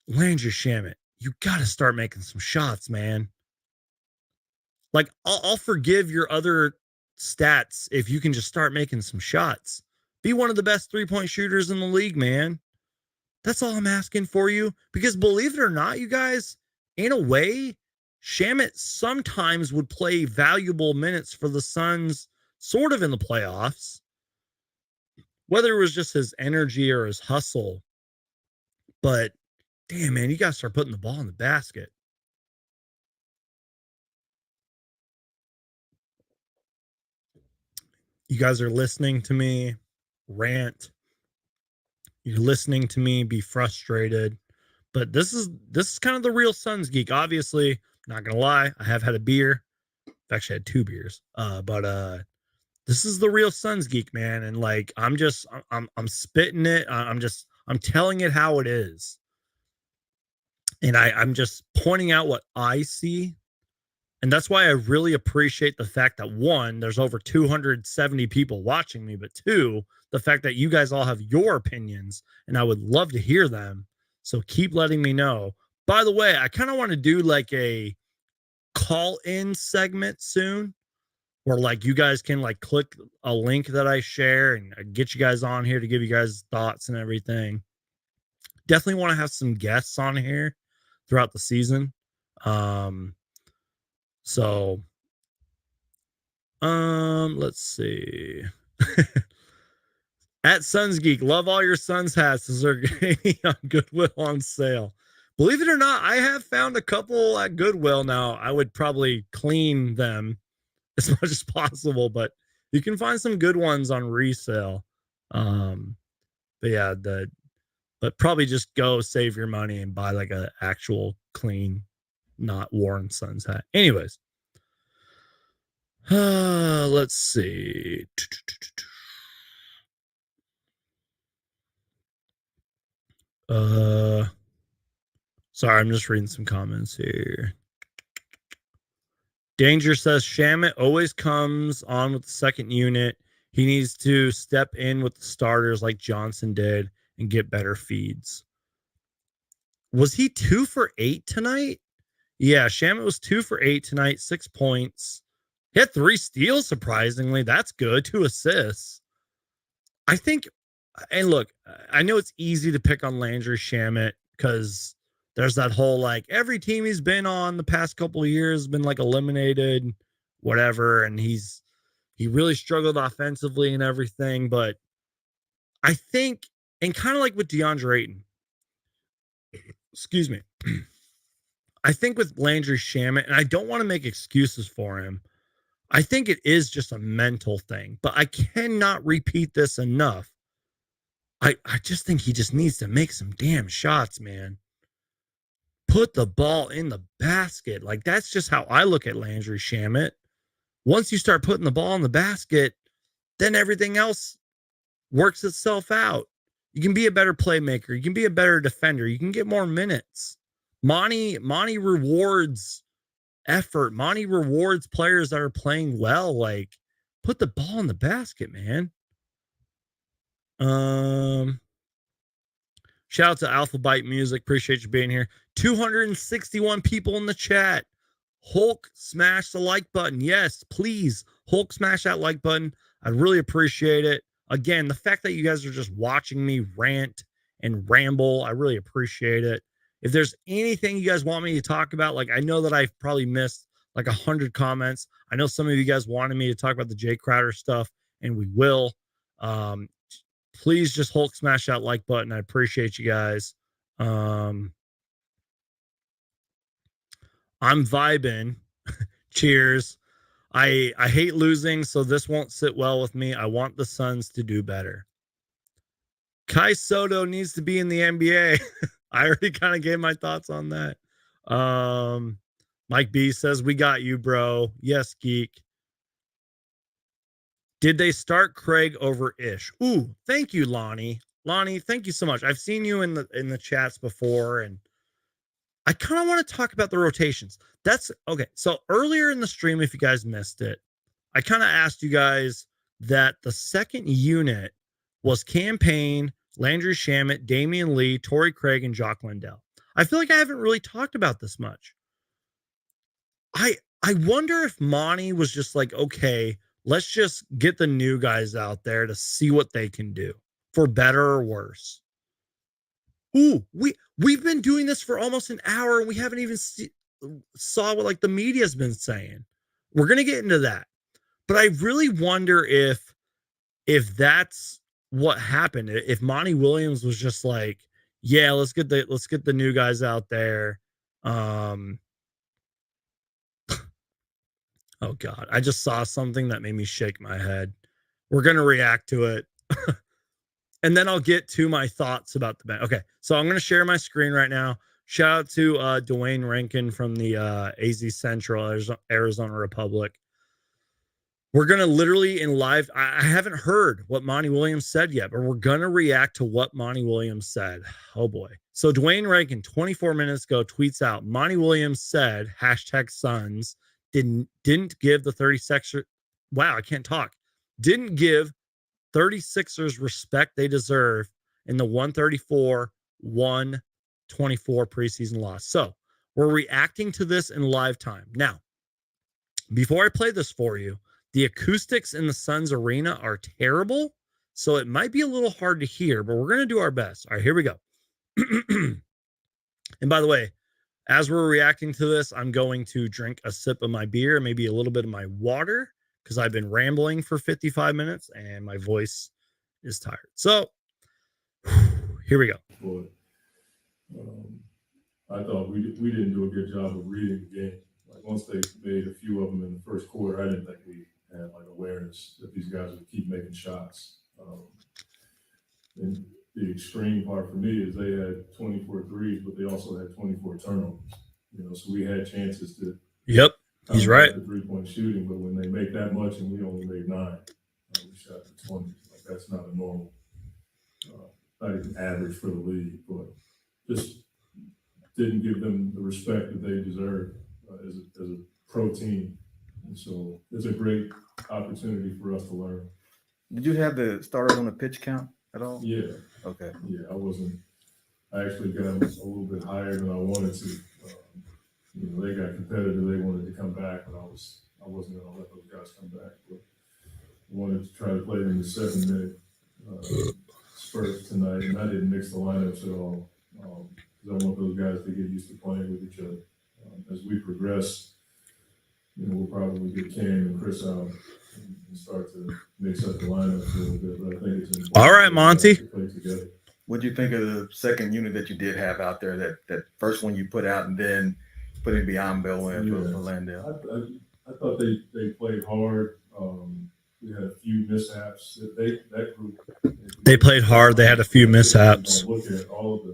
Landry Shamet, you got to start making some shots, man. Like, I'll forgive your other stats if you can just start making some shots. Be one of the best 3-point shooters in the league, man. That's all I'm asking for you. Because believe it or not, you guys, in a way, Shamet sometimes would play valuable minutes for the Suns, sort of in the playoffs. Whether it was just his energy or his hustle. But, damn, man, you got to start putting the ball in the basket. You guys are listening to me rant. You're listening to me be frustrated. But this is kind of the real Suns Geek. Obviously, not gonna lie, I have had a beer. I've actually had 2 beers. But this is the real Suns Geek, man. And like, I'm spitting it. I'm telling it how it is. And I'm just pointing out what I see. And that's why I really appreciate the fact that, one, there's over 270 people watching me, but two, the fact that you guys all have your opinions, and I would love to hear them. So keep letting me know. By the way, I kind of want to do like a call-in segment soon, where like you guys can like click a link that I share and get you guys on here to give you guys thoughts and everything. Definitely want to have some guests on here throughout the season. So, let's see. At Suns Geek, love all your Suns hats. Those are on Goodwill on sale. Believe it or not, I have found a couple at Goodwill now. I would probably clean them as much as possible, but You can find some good ones on resale. But yeah, but probably just go save your money and buy like a actual clean, not worn Suns hat. Anyways, let's see. Sorry, I'm just reading some comments here. Danger says Shamit always comes on with the second unit. He needs to step in with the starters like Johnson did and get better feeds. Was he 2 for 8 tonight? Yeah, Shamit was 2 for 8 tonight, 6 points. He had 3 steals, surprisingly. That's good. 2 assists. I think, and look, I know it's easy to pick on Landry Shamit because there's that whole like every team he's been on the past couple of years has been like eliminated, whatever, and he really struggled offensively and everything. But I think, and kind of like with DeAndre Ayton, excuse me, I think with Landry Shamit, and I don't want to make excuses for him, I think it is just a mental thing, but I cannot repeat this enough. I just think he just needs to make some damn shots, man. Put the ball in the basket. Like, that's just how I look at Landry Shamit. Once you start putting the ball in the basket, then everything else works itself out. You can be a better playmaker. You can be a better defender. You can get more minutes. Monty rewards effort. Monty rewards players that are playing well. Like, put the ball in the basket, man. Shout out to Alpha Byte Music. Appreciate you being here. 261 people in the chat. Hulk, smash the like button. Yes, please. Hulk, smash that like button. I'd really appreciate it. Again, the fact that you guys are just watching me rant and ramble, I really appreciate it. If there's anything you guys want me to talk about, like I know that I've probably missed like 100 comments. I know some of you guys wanted me to talk about the Jay Crowder stuff, and we will. Please just Hulk smash that like button. I appreciate you guys. I'm vibing. Cheers. I hate losing, so this won't sit well with me. I want the Suns to do better. Kai Soto needs to be in the NBA. I already kind of gave my thoughts on that. Mike B says, we got you, bro. Yes, Geek. Did they start Craig over Ish? Ooh, thank you, Lonnie. Lonnie, thank you so much. I've seen you in the chats before, and I kind of want to talk about the rotations. That's okay. So earlier in the stream, if you guys missed it, I kind of asked you guys that the second unit was Campaign, Landry Shamit, Damian Lee, Torrey Craig, and Jock Lindell. I feel like I haven't really talked about this much. I wonder if Monty was just like, okay, let's just get the new guys out there to see what they can do, for better or worse. Ooh, we've been doing this for almost an hour and we haven't even saw what like the media's been saying. We're gonna get into that, but I really wonder if that's what happened. If Monty Williams was just like, yeah, let's get the new guys out there. Oh God, I just saw something that made me shake my head. We're gonna react to it. And then I'll get to my thoughts about the band. Okay, so I'm going to share my screen right now. Shout out to Dwayne Rankin from the AZ Central Arizona Republic. We're going to literally in live. I haven't heard what Monty Williams said yet, but we're going to react to what Monty Williams said. Oh boy. So Dwayne Rankin, 24 minutes ago, tweets out, Monty Williams said, #Suns, didn't give the 36ers. Wow, I can't talk. Didn't give 36ers respect they deserve in the 134-124 preseason loss. So we're reacting to this in live time. Now, before I play this for you, the acoustics in the Suns arena are terrible, so it might be a little hard to hear, but we're going to do our best. All right, here we go. And by the way, as we're reacting to this, I'm going to drink a sip of my beer, maybe a little bit of my water, because I've been rambling for 55 minutes and my voice is tired. So here we go. I thought we didn't do a good job of reading the game. Like once they made a few of them in the first quarter, I didn't think we had like awareness that these guys would keep making shots. And the extreme part for me is they had 24 threes, but they also had 24 turnovers. So we had chances to. Yep, he's right. The 3-point shooting, but when they make that much and we only made 9, we shot the 20. Like that's not a normal, not even average for the league, but just didn't give them the respect that they deserve as a pro team. And so it's a great opportunity for us to learn. Did you have the starters on the pitch count at all? Yeah. Okay. Yeah, I actually got them a little bit higher than I wanted to. They got competitive. They wanted to come back, but I wasn't going to let those guys come back. But I wanted to try to play in the 7-minute spurts tonight, and I didn't mix the lineups at all because I want those guys to get used to playing with each other. As we progress, we'll probably get Cam and Chris out and start to mix up the lineups a little bit. But I think it's important. All right, Monty. To play together. What do you think of the second unit that you did have out there? That first one you put out, and then putting Biombo in for Landale. I thought they played hard. We had a few mishaps. That group. They played hard. They had a few mishaps. Look at all of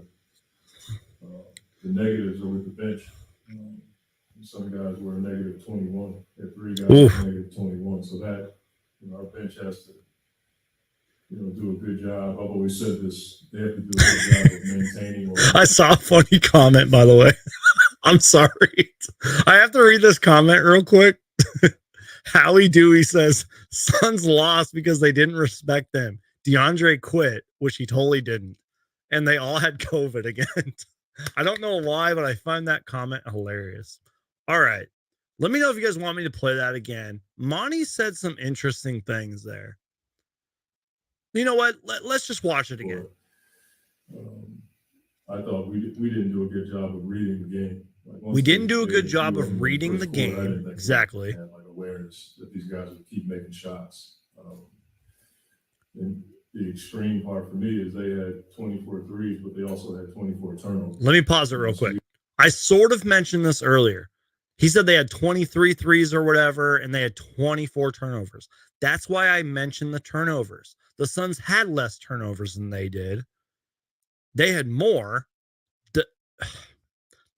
the negatives are with the bench. Some guys were negative 21. There 3 guys negative 21. So that our bench has to do a good job. I've always said this. They have to do a good job of maintaining. I saw a funny comment, by the way. I'm sorry. I have to read this comment real quick. Howie Dewey says, Suns lost because they didn't respect them. DeAndre quit, which he totally didn't. And they all had COVID again. I don't know why, but I find that comment hilarious. All right. Let me know if you guys want me to play that again. Monty said some interesting things there. You know what? Let's just watch it again. I thought we didn't do a good job of reading the game. We didn't do a good job of reading the game. Exactly. Had awareness that these guys would keep making shots. And the extreme part for me is they had 24 threes, but they also had 24 turnovers. Let me pause it real quick. I sort of mentioned this earlier. He said they had 23 threes or whatever, and they had 24 turnovers. That's why I mentioned the turnovers. The Suns had less turnovers than they did. They had more.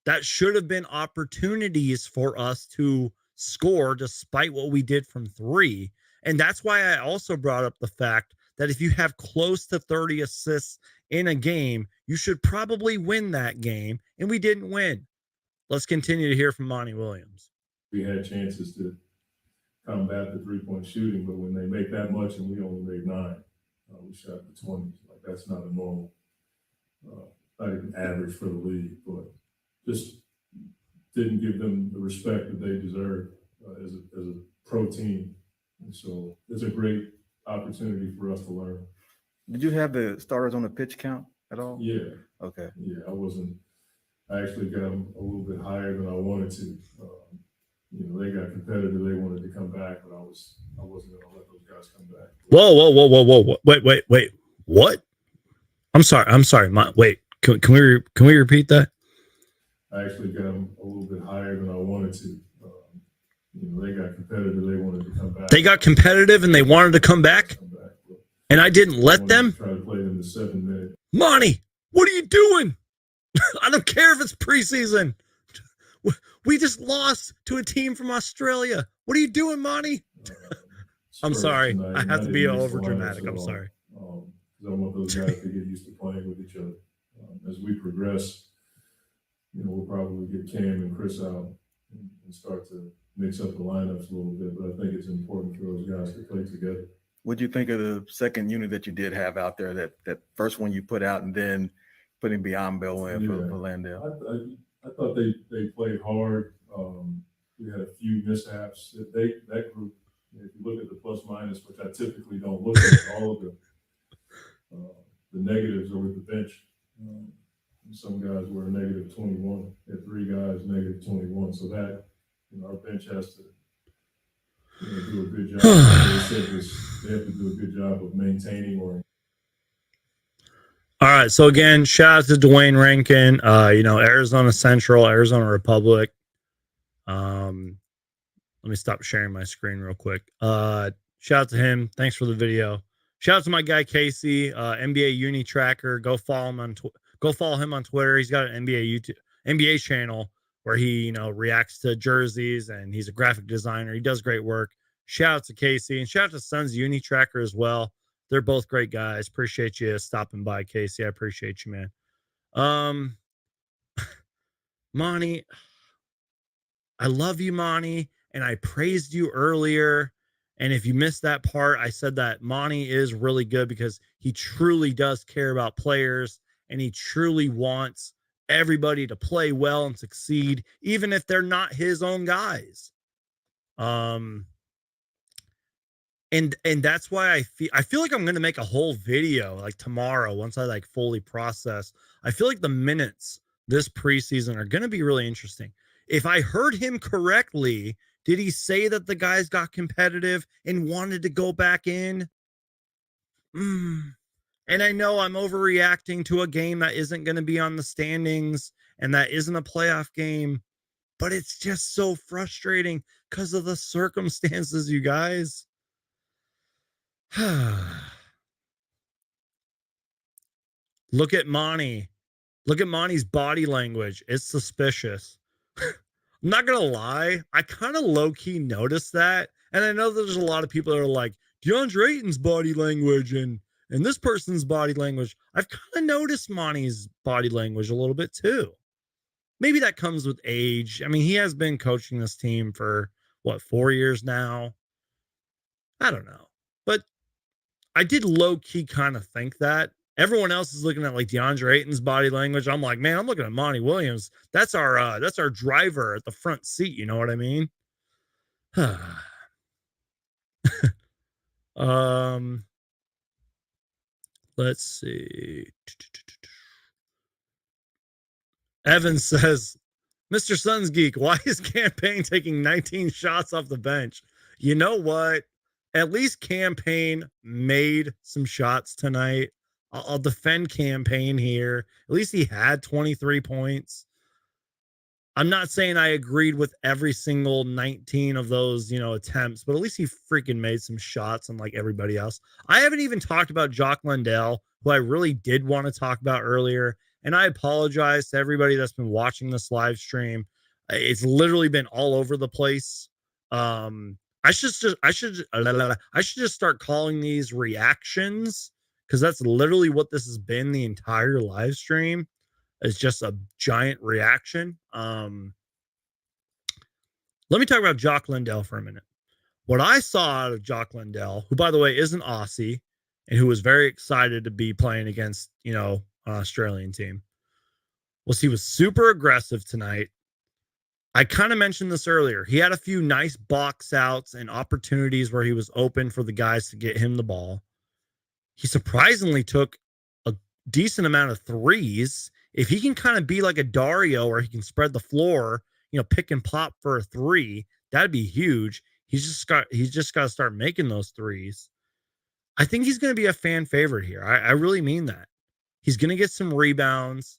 That should have been opportunities for us to score despite what we did from 3. And that's why I also brought up the fact that if you have close to 30 assists in a game, you should probably win that game. And we didn't win. Let's continue to hear from Monty Williams. We had chances to combat the 3-point shooting, but when they make that much and we only made 9, we shot the 20. Like that's not a normal, not even average for the league, but just didn't give them the respect that they deserve as a pro team. And so it's a great opportunity for us to learn. Did you have the starters on the pitch count at all? Yeah. Okay. Yeah, I actually got them a little bit higher than I wanted to. They got competitive. They wanted to come back, but I wasn't going to let those guys come back. Whoa. Wait. What? I'm sorry. Wait, can we repeat that? I actually got them a little bit higher than I wanted to. They got competitive. They wanted to come back. They got competitive and they wanted to come back? And I didn't let them? Try to play in the 7-minute. Monty, what are you doing? I don't care if it's preseason. We just lost to a team from Australia. What are you doing, Monty? I'm sorry. I have to be over dramatic. I'm sorry. I want those guys to get used to playing with each other. As we progress, we'll probably get Cam and Chris out and start to mix up the lineups a little bit. But I think it's important for those guys to play together. What do you think of the second unit that you did have out there? That first one you put out, and then putting Biombo in for Landale. I thought they played hard. We had a few mishaps. That group, if you look at the plus minus, which I typically don't look at, all of the negatives are with the bench. Some guys were negative 21. There 3 guys negative 21. So that our bench has to do a good job. They said they have to do a good job of maintaining or. All right. So again, shout out to Dwayne Rankin. Arizona Central, Arizona Republic. Let me stop sharing my screen real quick. Shout out to him. Thanks for the video. Shout out to my guy Casey, NBA Uni Tracker. Go follow him on Twitter. He's got an NBA channel where he reacts to jerseys, and he's a graphic designer. He does great work. Shout out to Casey, and shout out to Suns Uni Tracker as well. They're both great guys. Appreciate you stopping by, Casey. I appreciate you, man. Monty, I love you, Monty, and I praised you earlier. And if you missed that part, I said that Monty is really good because he truly does care about players, and he truly wants everybody to play well and succeed, even if they're not his own guys. And that's why I feel like I'm going to make a whole video like tomorrow once I like fully process. I feel like the minutes this preseason are going to be really interesting. If I heard him correctly, did he say that the guys got competitive and wanted to go back in? And I know I'm overreacting to a game that isn't going to be on the standings and that isn't a playoff game, but it's just so frustrating because of the circumstances, you guys. Look at Monty. Look at Monty's body language. It's suspicious. I'm not going to lie. I kind of low-key noticed that. And I know there's a lot of people that are like, DeAndre Ayton's body language and this person's body language. I've kind of noticed Monty's body language a little bit too. Maybe that comes with age. I mean, he has been coaching this team for, 4 years now? I don't know. But I did low-key kind of think that. Everyone else is looking at like DeAndre Ayton's body language. I'm like, man, I'm looking at Monty Williams. That's our driver at the front seat. You know what I mean? Let's see. Evan says, Mr. Suns Geek, why is Campaign taking 19 shots off the bench? You know what? At least Campaign made some shots tonight. I'll defend Campaign here. At least he had 23 points. I'm not saying I agreed with every single 19 of those, attempts, but at least he freaking made some shots unlike everybody else. I haven't even talked about Jock Landale, who I really did want to talk about earlier. And I apologize to everybody that's been watching this live stream. It's literally been all over the place. I should just start calling these reactions, because that's literally what this has been the entire live stream. It's just a giant reaction. Let me talk about Jock Landale for a minute. What I saw out of Jock Landale, who, by the way, is an Aussie and who was very excited to be playing against, an Australian team, was he was super aggressive tonight. I kind of mentioned this earlier. He had a few nice box outs and opportunities where he was open for the guys to get him the ball. He surprisingly took a decent amount of threes. If he can kind of be like a Dario, where he can spread the floor, pick and pop for a three, that'd be huge. He's just got to start making those threes. I think he's going to be a fan favorite here. I really mean that. He's going to get some rebounds.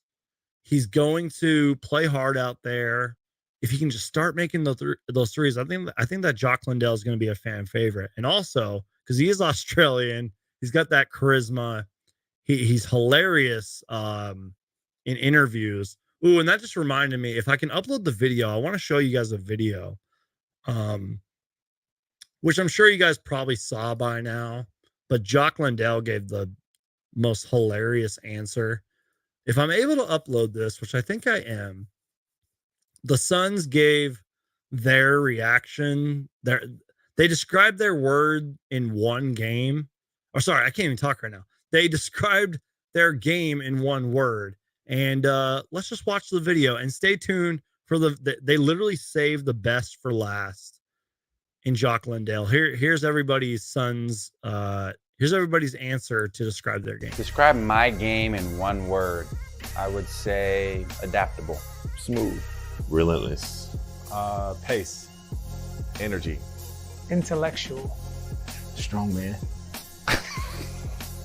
He's going to play hard out there. If he can just start making those threes, I think that Jock Landale is going to be a fan favorite. And also, because he is Australian, he's got that charisma. He's hilarious in interviews. Ooh, and that just reminded me, if I can upload the video, I want to show you guys a video, which I'm sure you guys probably saw by now. But Jock Landale gave the most hilarious answer. If I'm able to upload this, which I think I am, the Suns gave their reaction. They described their word in one game. Or sorry, I can't even talk right now. They described their game in one word. And let's just watch the video and stay tuned for they literally saved the best for last in Jock Landale. Here's everybody's Suns. Here's everybody's answer to describe their game. Describe my game in one word. I would say adaptable. Smooth. Relentless. Pace. Energy. Intellectual. Strong man.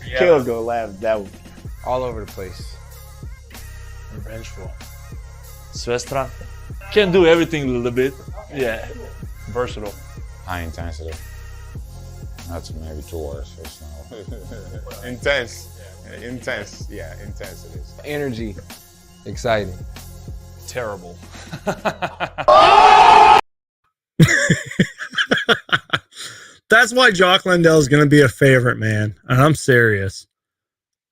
Yeah. Kale's gonna laugh at that one. All over the place. Revengeful. Svestra. Can do everything a little bit. Yeah. Versatile. High intensity. That's maybe 2 words. It's not. Intense. Intense. Yeah, intense it is. Energy. Exciting. Terrible. That's why Jock Landale is going to be a favorite, man. And I'm serious.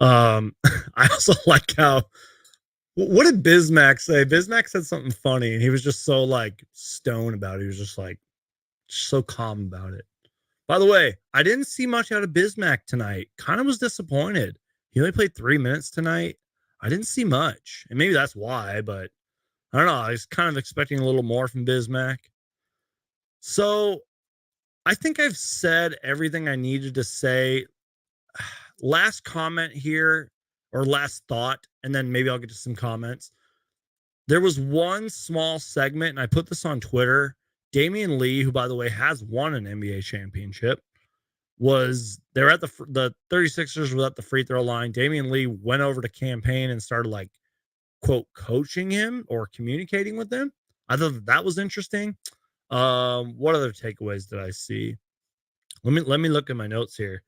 I also like how, what did Bismack say? Bismack said something funny, and he was just so like stoned about it. He was just like so calm about it. By the way, I didn't see much out of Bismack tonight. Kind of was disappointed. He only played 3 minutes tonight. I didn't see much, and maybe that's why, but I don't know. I was kind of expecting a little more from Bismack. So I think I've said everything I needed to say. Last comment here, or last thought, and then maybe I'll get to some comments. There was one small segment, and I put this on Twitter. Damian Lee, who, by the way, has won an NBA championship, they're at the 36ers were at the free throw line. Damian Lee went over to campaign and started like, quote, coaching him or communicating with him. I thought that was interesting. What other takeaways did I see? Let me look at my notes here.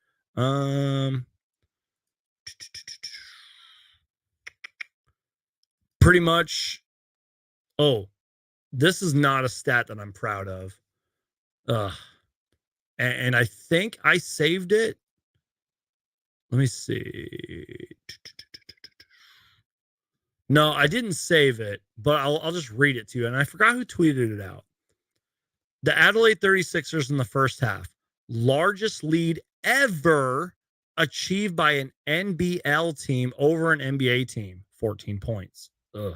Pretty much. Oh, this is not a stat that I'm proud of. And I think I saved it. Let me see. No, I didn't save it, but I'll just read it to you. And I forgot who tweeted it out. The Adelaide 36ers in the first half, largest lead ever achieved by an NBL team over an NBA team, 14 points. Ugh.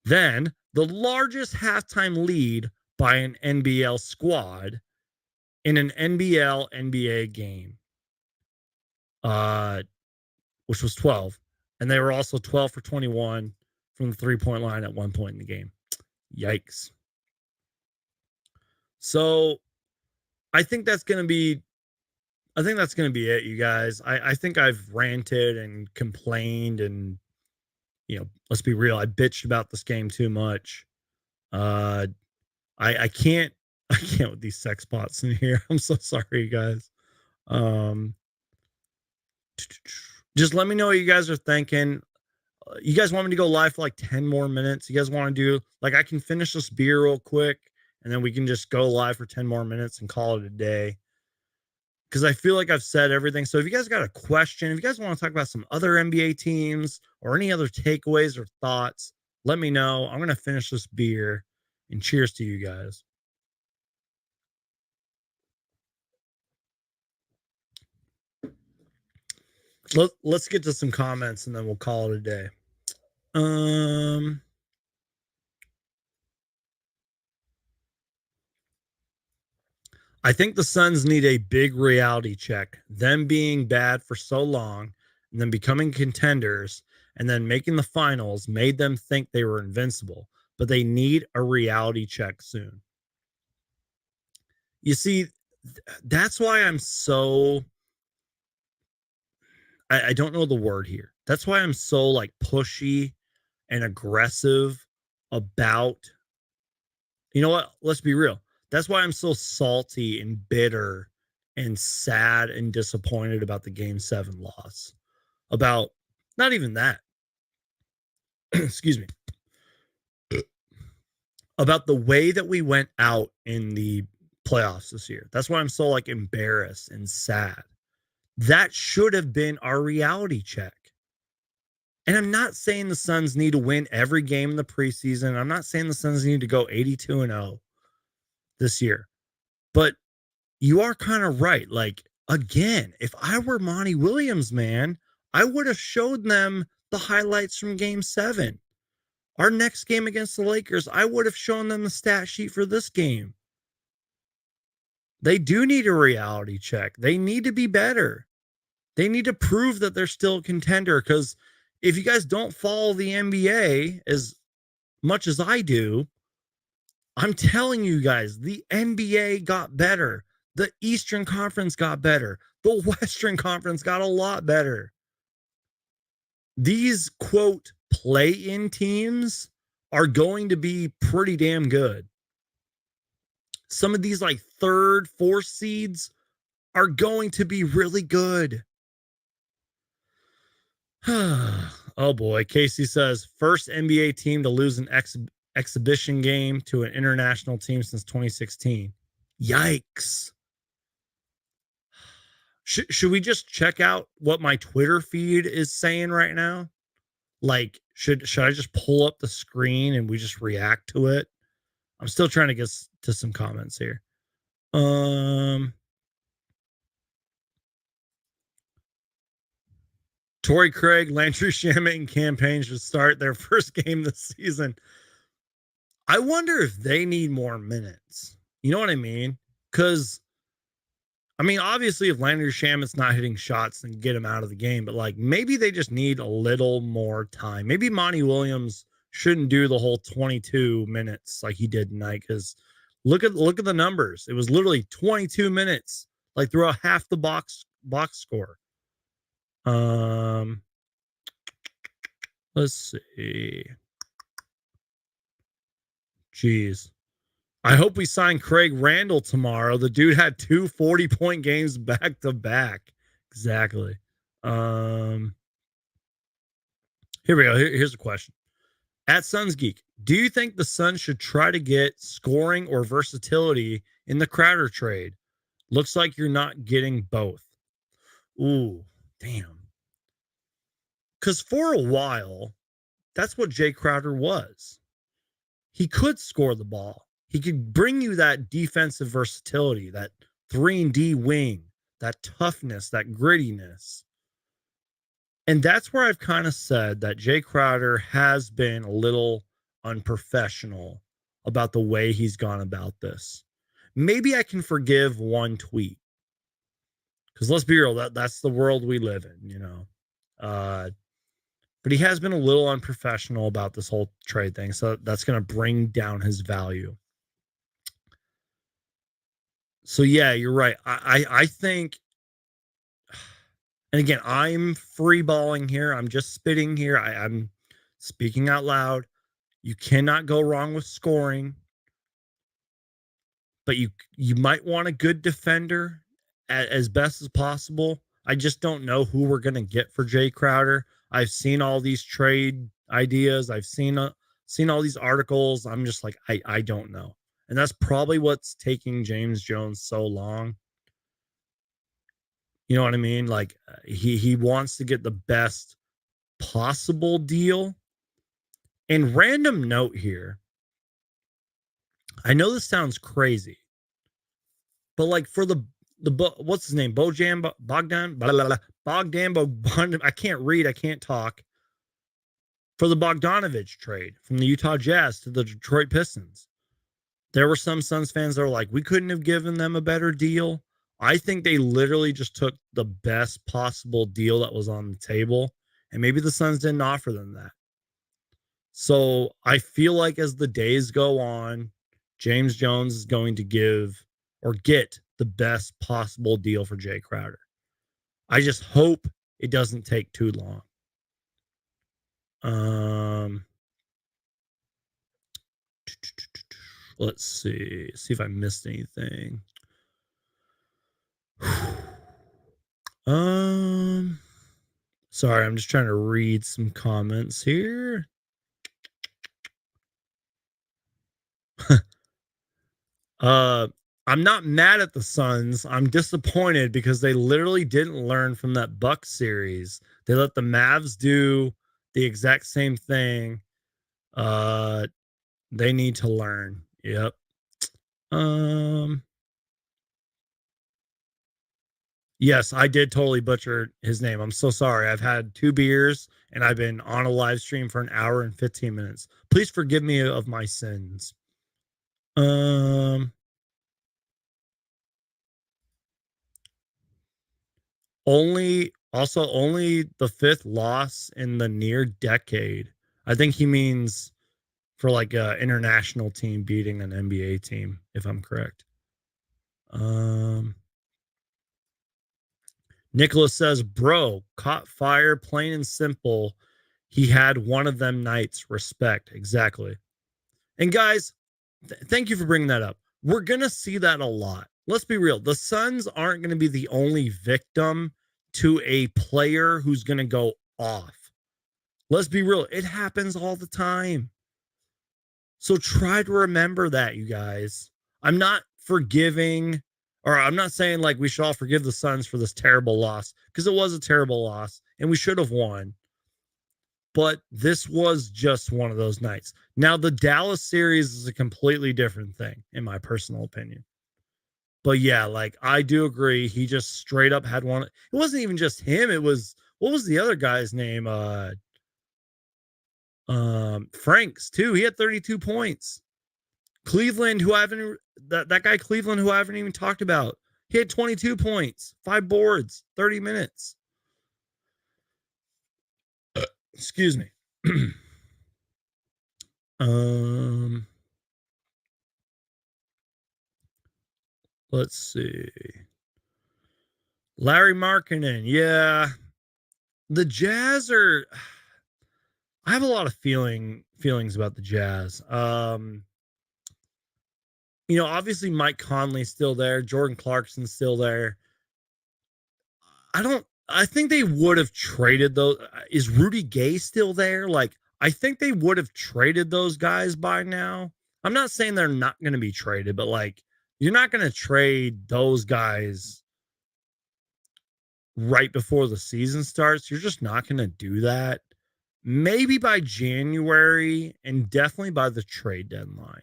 Then the largest halftime lead by an NBL squad in an NBL NBA game, which was 12. And they were also 12 for 21 from the three-point line at one point in the game. Yikes. So I think that's going to be it, you guys. I think I've ranted and complained and, let's be real. I bitched about this game too much. I can't with these sex bots in here. I'm so sorry, guys. Just let me know what you guys are thinking. You guys want me to go live for like 10 more minutes? You guys want to do, like, I can finish this beer real quick and then we can just go live for 10 more minutes and call it a day. Because I feel like I've said everything. So if you guys got a question, if you guys want to talk about some other NBA teams or any other takeaways or thoughts, let me know. I'm going to finish this beer, and cheers to you guys. Let's get to some comments and then we'll call it a day. I think the Suns need a big reality check. Them being bad for so long and then becoming contenders and then making the finals made them think they were invincible, but they need a reality check soon. You see, that's why I'm so, I don't know the word here. That's why I'm so like pushy and aggressive about, you know what? Let's be real. That's why I'm so salty and bitter and sad and disappointed about the Game 7 loss. About, not even that. Excuse me. About the way that we went out in the playoffs this year. That's why I'm so like embarrassed and sad. That should have been our reality check. And I'm not saying the Suns need to win every game in the preseason. I'm not saying the Suns need to go 82-0 this year. But you are kind of right. Like, again, if I were Monty Williams, man, I would have showed them the highlights from Game 7. Our next game against the Lakers, I would have shown them the stat sheet for this game. They do need a reality check. They need to be better. They need to prove that they're still a contender, because if you guys don't follow the NBA as much as I do, I'm telling you guys, the NBA got better. The Eastern Conference got better. The Western Conference got a lot better. These, quote, play-in teams are going to be pretty damn good. some of these like 3rd, 4th seeds are going to be really good. Oh boy. Casey says, first NBA team to lose an exhibition game to an international team since 2016. Yikes. Should we just check out what my Twitter feed is saying right now? Like, should I just pull up the screen and we just react to it? I'm still trying to get to some comments here. Torrey Craig, Landry Shamet, and Cam Payne should start their first game this season. I wonder if they need more minutes. You know what I mean? Because, I mean, obviously, if Landry Shamet's not hitting shots, then get him out of the game. But, like, maybe they just need a little more time. Maybe Monty Williams shouldn't do the whole 22 minutes like he did tonight. Because look at the numbers. It was literally 22 minutes, like throughout half the box score. Let's see. Jeez. I hope we sign Craig Randall tomorrow. The dude had 2 40-point games back to back. Exactly. Here we go. Here's a question. At Suns Geek, do you think the Suns should try to get scoring or versatility in the Crowder trade? Looks like you're not getting both. Ooh, damn. Because for a while, that's what Jay Crowder was. He could score the ball. He could bring you that defensive versatility, that 3-and-D wing, that toughness, that grittiness. And that's where I've kind of said that Jay Crowder has been a little unprofessional about the way he's gone about this. Maybe I can forgive one tweet. Because let's be real, that's the world we live in, you know. But he has been a little unprofessional about this whole trade thing. So that's going to bring down his value. So, yeah, you're right. I think, and again, I'm free balling here. I'm just spitting here. I'm speaking out loud. You cannot go wrong with scoring. But you might want a good defender as best as possible. I just don't know who we're going to get for Jay Crowder. I've seen all these trade ideas. I've seen all these articles. I'm just like, I don't know. And that's probably what's taking James Jones so long. You know what I mean? Like he wants to get the best possible deal. And random note here. I know this sounds crazy, but like for the what's his name? Bogdan. I can't read. I can't talk. For the Bogdanovich trade from the Utah Jazz to the Detroit Pistons, there were some Suns fans that were like, we couldn't have given them a better deal. I think they literally just took the best possible deal that was on the table, and maybe the Suns didn't offer them that. So I feel like as the days go on, James Jones is going to give or get the best possible deal for Jay Crowder. I just hope it doesn't take too long. Let's see if I missed anything. Sorry, I'm just trying to read some comments here. I'm not mad at the Suns. I'm disappointed because they literally didn't learn from that Bucks series. They let the Mavs do the exact same thing. They need to learn. Yep. Yes, I did totally butcher his name. I'm so sorry. I've had 2 beers and I've been on a live stream for 1 hour and 15 minutes. Please forgive me of my sins. Only the 5th loss in the near decade. I think he means for like an international team beating an NBA team, if I'm correct. Nicholas says, bro, caught fire, plain and simple. He had one of them nights. Respect. Exactly. And guys, thank you for bringing that up. We're going to see that a lot. Let's be real. The Suns aren't going to be the only victim to a player who's going to go off. Let's be real. It happens all the time. So try to remember that, you guys. I'm not forgiving, or I'm not saying like we should all forgive the Suns for this terrible loss, because it was a terrible loss and we should have won. But this was just one of those nights. Now, the Dallas series is a completely different thing, in my personal opinion. But yeah, like, I do agree. He just straight up had one. It wasn't even just him. It was, what was the other guy's name? Franks, too. He had 32 points. Cleveland, who I haven't, that guy Cleveland, who I haven't even talked about, he had 22 points, 5 boards, 30 minutes. Excuse me. Let's see. Larry Markkinen, yeah. The Jazz are. I have a lot of feelings about the Jazz. You know, obviously Mike Conley's still there, Jordan Clarkson's still there. I think they would have traded those. Is Rudy Gay still there? Like, I think they would have traded those guys by now. I'm not saying they're not going to be traded, but like, you're not going to trade those guys right before the season starts. You're just not going to do that. Maybe by January and definitely by the trade deadline.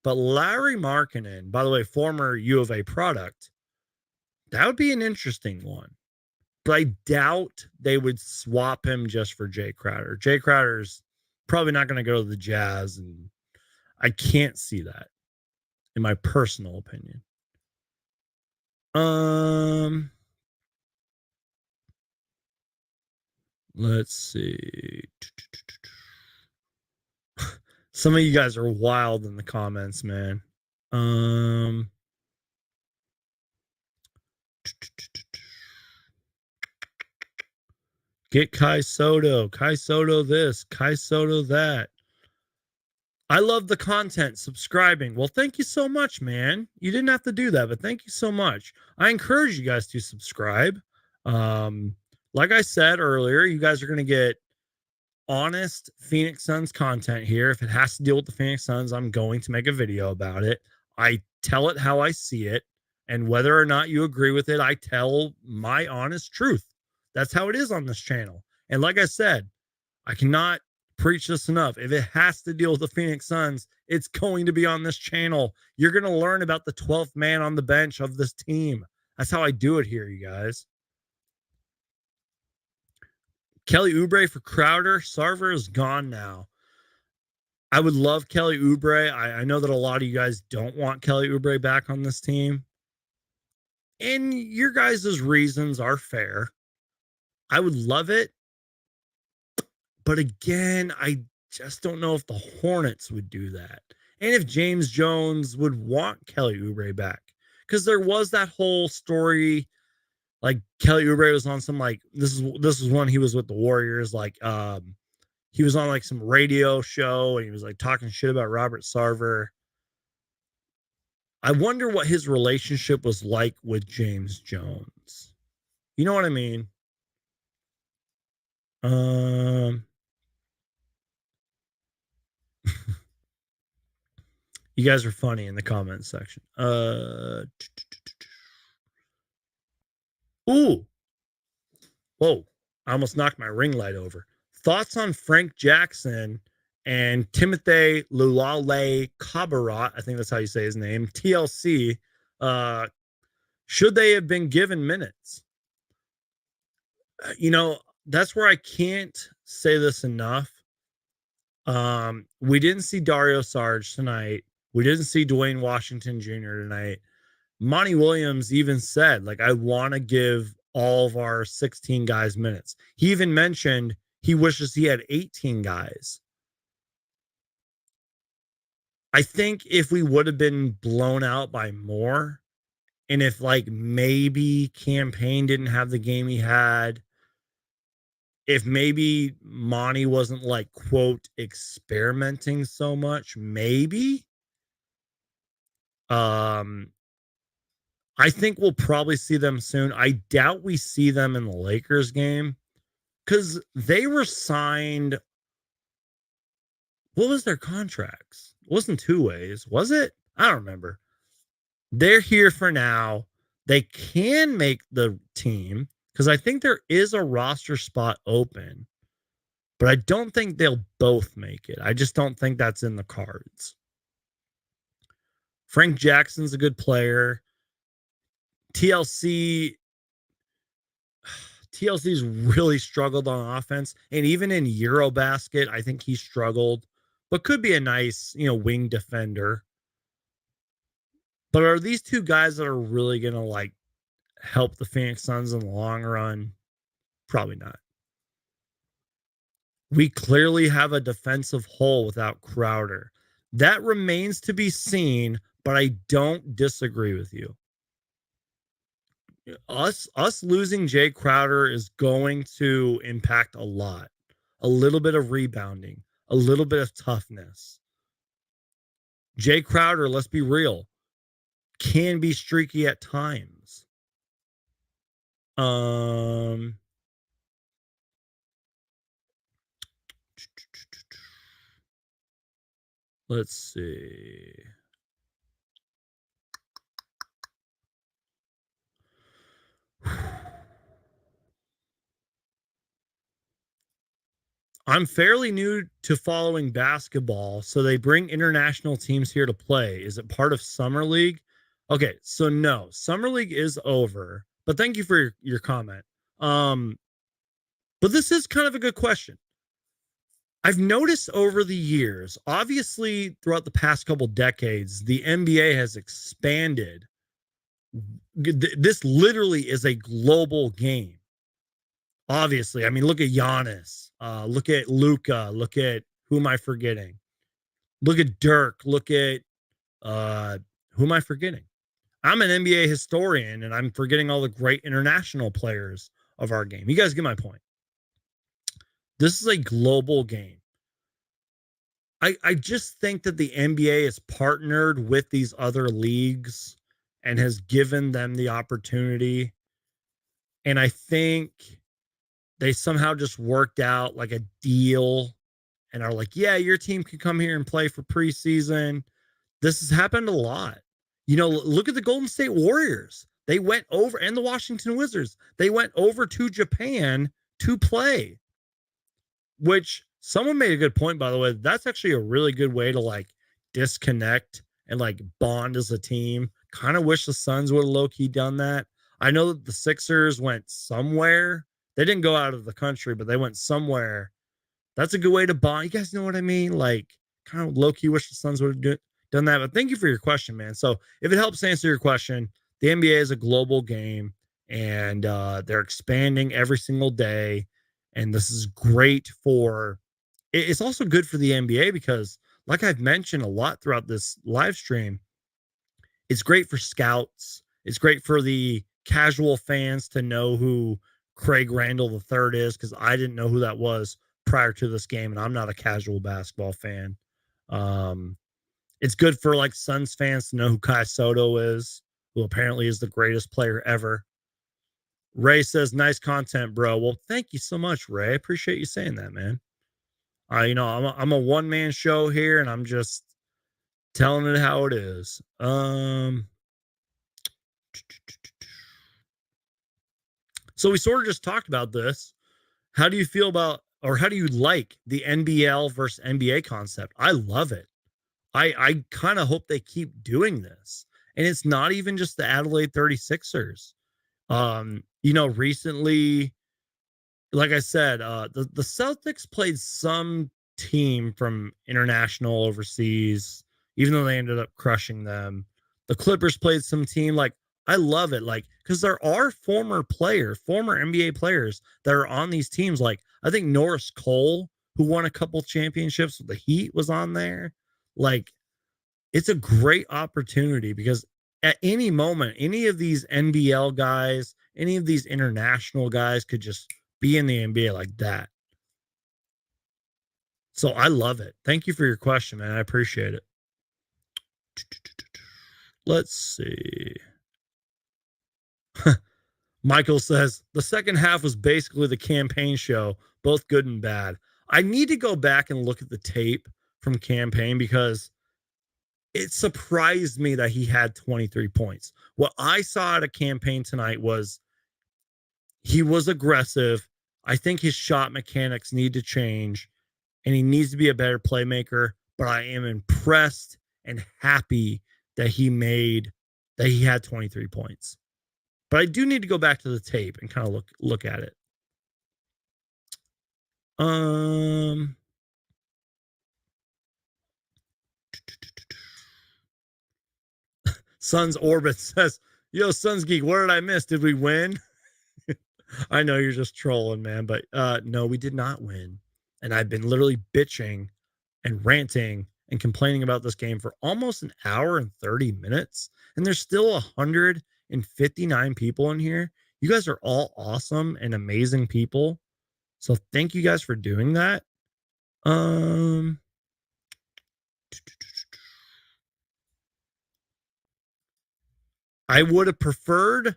But Larry Markkinen, by the way, former U of A product, that would be an interesting one. But I doubt they would swap him just for Jay Crowder. Jay Crowder's probably not going to go to the Jazz, and I can't see that, in my personal opinion. Let's see. Some of you guys are wild in the comments, man. Get Kai Soto this, Kai Soto that. I love the content, subscribing. Well, thank you so much, man. You didn't have to do that, but thank you so much. I encourage you guys to subscribe. Like I said earlier, you guys are going to get honest Phoenix Suns content here. If it has to deal with the Phoenix Suns, I'm going to make a video about it. I tell it how I see it, and whether or not you agree with it, I tell my honest truth. That's how it is on this channel. And like I said, I cannot preach this enough. If it has to deal with the Phoenix Suns, it's going to be on this channel. You're going to learn about the 12th man on the bench of this team. That's how I do it here, you guys. Kelly Oubre for Crowder. Sarver is gone now. I would love Kelly Oubre. I know that a lot of you guys don't want Kelly Oubre back on this team. And your guys' reasons are fair. I would love it. But again, I just don't know if the Hornets would do that. And if James Jones would want Kelly Oubre back. Because there was that whole story, like Kelly Oubre was on some, like, this is when he was with the Warriors, like he was on like some radio show and he was like talking shit about Robert Sarver. I wonder what his relationship was like with James Jones. You know what I mean? You guys are funny in the comments section. Ooh. Whoa. I almost knocked my ring light over. Thoughts on Frank Jackson and Timothy Lulale Cabarat, I think that's how you say his name, TLC. Should they have been given minutes? You know, that's where I can't say this enough. We didn't see Dario Sarge tonight. We didn't see Dwayne Washington Jr. tonight. Monty Williams even said, like, I want to give all of our 16 guys minutes. He even mentioned he wishes he had 18 guys. I think if we would have been blown out by more, and if like maybe Campaign didn't have the game he had, if maybe Monty wasn't like, quote, experimenting so much, maybe I think we'll probably see them soon. I doubt we see them in the Lakers game because they were signed. What was their contracts? It wasn't two ways, was it? I don't remember. They're here for now. They can make the team because I think there is a roster spot open, but I don't think they'll both make it. I just don't think that's in the cards. Frank Jackson's a good player. TLC's really struggled on offense, and even in Eurobasket, I think he struggled, but could be a nice, wing defender. But are these two guys that are really going to like help the Phoenix Suns in the long run? Probably not. We clearly have a defensive hole without Crowder. That remains to be seen, but I don't disagree with you. Us losing Jay Crowder is going to impact a lot. A little bit of rebounding, a little bit of toughness. Jay Crowder, let's be real, can be streaky at times. Let's see. I'm fairly new to following basketball, so they bring international teams here to play. Is it part of Summer League? Okay, so no, Summer League is over, but thank you for your comment. But this is kind of a good question. I've noticed over the years, obviously throughout the past couple decades, the NBA has expanded. This literally is a global game. Obviously, I mean, look at Giannis, look at Luka, look at who am I forgetting? Look at Dirk, look at who am I forgetting? I'm an NBA historian and I'm forgetting all the great international players of our game. You guys get my point. This is a global game. I just think that the NBA is partnered with these other leagues and has given them the opportunity. And I think they somehow just worked out like a deal and are like, yeah, your team can come here and play for preseason. This has happened a lot. Look at the Golden State Warriors. They went over, and the Washington Wizards. They went over to Japan to play, which someone made a good point, by the way. That's actually a really good way to like disconnect and like bond as a team. Kind of wish the Suns would have low-key done that. I know that the Sixers went somewhere. They didn't go out of the country, but they went somewhere. That's a good way to bond. You guys know what I mean? Like, kind of low-key wish the Suns would have done that. But thank you for your question, man. So if it helps answer your question, the NBA is a global game, and they're expanding every single day. And this is great for – it's also good for the NBA because, like I've mentioned a lot throughout this live stream, it's great for scouts. It's great for the casual fans to know who Craig Randall III is, because I didn't know who that was prior to this game, and I'm not a casual basketball fan. It's good for like Suns fans to know who Kai Soto is, who apparently is the greatest player ever. Ray says, nice content, bro. Well, thank you so much, Ray. I appreciate you saying that, man. I'm a one-man show here, and I'm just telling it how it is. So we sort of just talked about this. How do you feel about, or how do you like the NBL versus NBA concept? I love it. I kind of hope they keep doing this. And it's not even just the Adelaide 36ers. Recently, like I said, the Celtics played some team from international overseas, even though they ended up crushing them. The Clippers played some team. Like, I love it. Like, because there are former NBA players that are on these teams. Like, I think Norris Cole, who won a couple championships with the Heat, was on there. Like, it's a great opportunity because at any moment, any of these NBL guys, any of these international guys could just be in the NBA like that. So I love it. Thank you for your question, man. I appreciate it. Let's see. Michael says the second half was basically the campaign show, both good and bad. I need to go back and look at the tape from campaign because it surprised me that he had 23 points. What I saw at a campaign tonight was he was aggressive. I think his shot mechanics need to change and he needs to be a better playmaker, but I am impressed and happy that he had 23 points. But I do need to go back to the tape and kind of look at it. Suns Orbit says, yo, Suns Geek, what did I miss? Did we win? I know you're just trolling, man, but no, we did not win. And I've been literally bitching and ranting and complaining about this game for almost an hour and 30 minutes. And there's still 159 people in here. You guys are all awesome and amazing people. So thank you guys for doing that. I would have preferred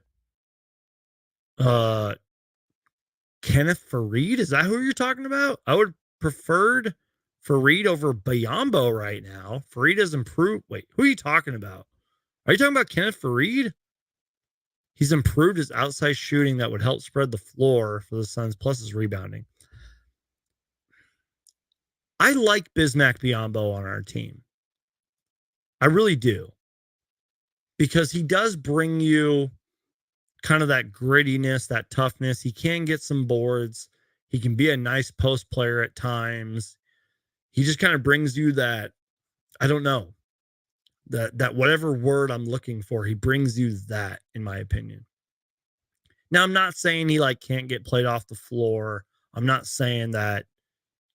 Kenneth Farid. Is that who you're talking about? I would have preferred Farid over Biyombo right now. Farid has improved. Wait, who are you talking about? Are you talking about Kenneth Farid? He's improved his outside shooting that would help spread the floor for the Suns, plus his rebounding. I like Bismack Biyombo on our team. I really do. Because he does bring you kind of that grittiness, that toughness. He can get some boards. He can be a nice post player at times. He just kind of brings you that, I don't know, that whatever word I'm looking for, he brings you that, in my opinion. Now, I'm not saying he can't get played off the floor. I'm not saying that,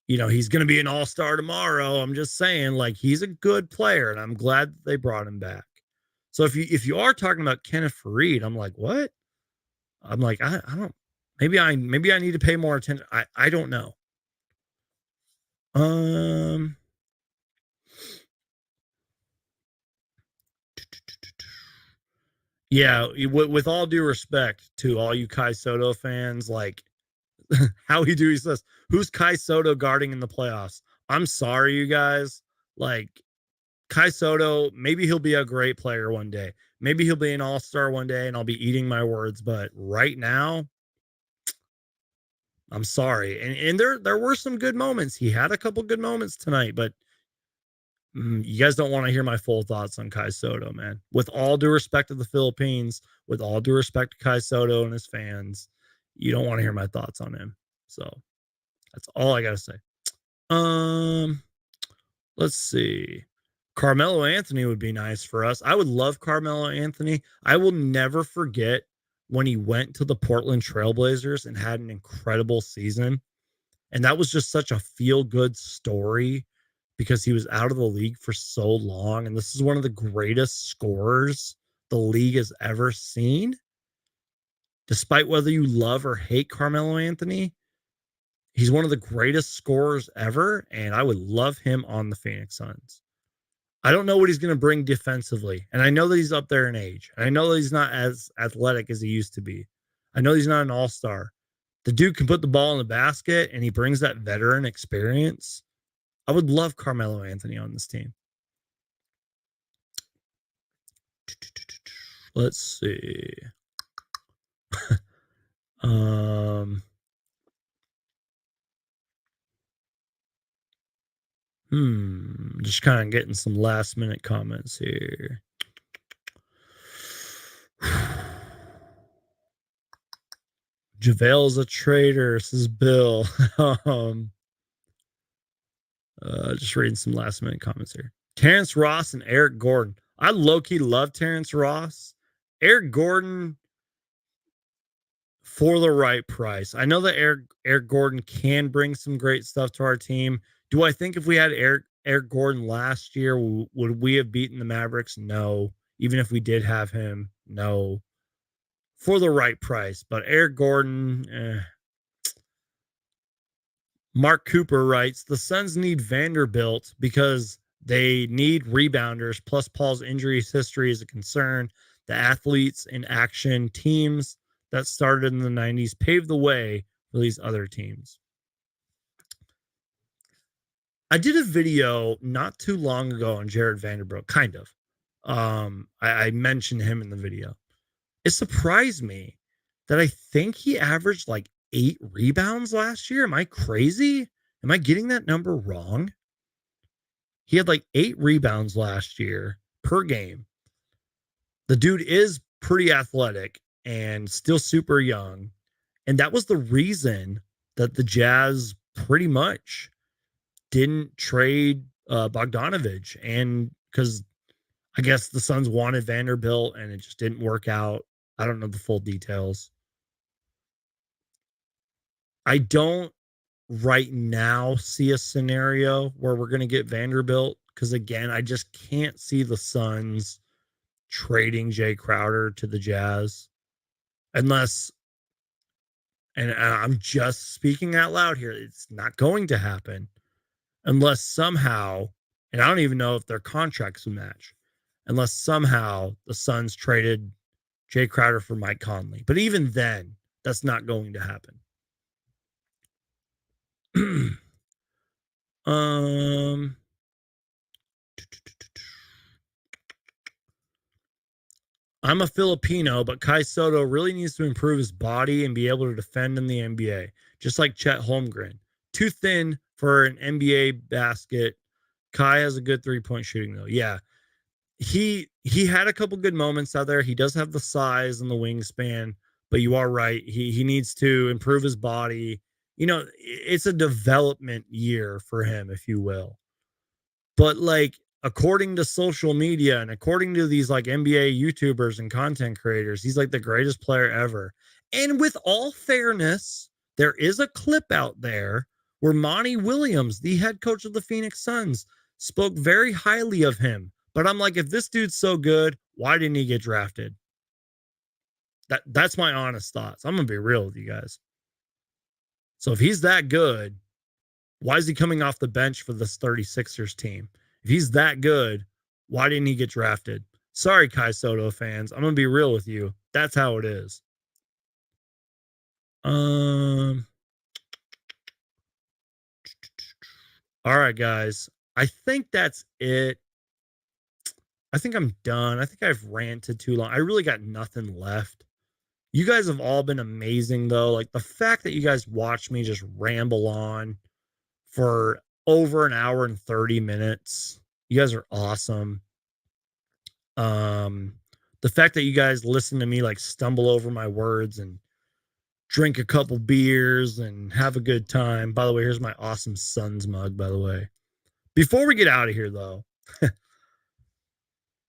he's going to be an all-star tomorrow. I'm just saying he's a good player and I'm glad that they brought him back. So if you are talking about Kenneth Farid, I'm like, what? I'm like, I don't, maybe I need to pay more attention. I don't know. Yeah, with all due respect to all you Kai Soto fans, how he says, who's Kai Soto guarding in the playoffs? I'm sorry, you guys. Kai Soto, maybe he'll be a great player one day. Maybe he'll be an all-star one day and I'll be eating my words. But right now, I'm sorry. And there were some good moments. He had a couple good moments tonight, but you guys don't want to hear my full thoughts on Kai Soto, man. With all due respect to the Philippines, with all due respect to Kai Soto and his fans, you don't want to hear my thoughts on him. So that's all I got to say. Let's see. Carmelo Anthony would be nice for us. I would love Carmelo Anthony. I will never forget when he went to the Portland Trailblazers and had an incredible season. And that was just such a feel-good story because he was out of the league for so long. And this is one of the greatest scorers the league has ever seen. Despite whether you love or hate Carmelo Anthony, he's one of the greatest scorers ever. And I would love him on the Phoenix Suns. I don't know what he's going to bring defensively. And I know that he's up there in age. And I know that he's not as athletic as he used to be. I know he's not an all-star. The dude can put the ball in the basket and he brings that veteran experience. I would love Carmelo Anthony on this team. Let's see. Just kind of getting some last minute comments here. JaVale's a traitor, says Bill. Just reading some last minute comments here. Terrence Ross and Eric Gordon. I low-key love Terrence Ross. Eric Gordon for the right price. I know that Eric Gordon can bring some great stuff to our team. Do I think if we had Eric Gordon last year, would we have beaten the Mavericks? No. Even if we did have him, no. For the right price. But Eric Gordon, Mark Cooper writes, the Suns need Vanderbilt because They need rebounders, plus Paul's injury history is a concern. The athletes in action teams that started in the 90s paved the way for these other teams. I did a video not too long ago on Jared Vanderbilt, kind of. I mentioned him in the video. It surprised me that I think he averaged like 8 rebounds last year. Am I crazy? Am I getting that number wrong? He had like 8 rebounds last year per game. The dude is pretty athletic and still super young. And that was the reason that the Jazz pretty much didn't trade Bogdanovich. And because I guess the Suns wanted Vanderbilt and it just didn't work out. I don't know the full details. I don't right now see a scenario where we're going to get Vanderbilt because, again, I just can't see the Suns trading Jay Crowder to the Jazz unless, and I'm just speaking out loud here, it's not going to happen unless somehow, and I don't even know if their contracts will match, unless somehow the Suns traded Jay Crowder for Mike Conley. But even then, that's not going to happen. I'm a Filipino, but Kai Soto really needs to improve his body and be able to defend in the NBA, just like Chet Holmgren. Too thin for an NBA basket. Kai has a good 3-point shooting, though. Yeah. He had a couple good moments out there. He does have the size and the wingspan, but you are right. He needs to improve his body. You know, it's a development year for him, if you will. But like, according to social media and according to these like NBA YouTubers and content creators, he's like the greatest player ever. And with all fairness, there is a clip out there where Monty Williams, the head coach of the Phoenix Suns, spoke very highly of him. But I'm like, if this dude's so good, why didn't he get drafted? That's my honest thoughts. I'm going to be real with you guys. So if he's that good, why is he coming off the bench for this 36ers team? If he's that good, why didn't he get drafted? Sorry, Kai Soto fans. I'm going to be real with you. That's how it is. All right, guys. I think that's it. I think I'm done. I think I've ranted too long. I really got nothing left. You guys have all been amazing, though. Like, the fact that you guys watch me just ramble on for over an hour and 30 minutes. You guys are awesome. The fact that you guys listen to me like stumble over my words and drink a couple beers and have a good time. By the way, here's my awesome Suns mug, by the way. Before we get out of here, though,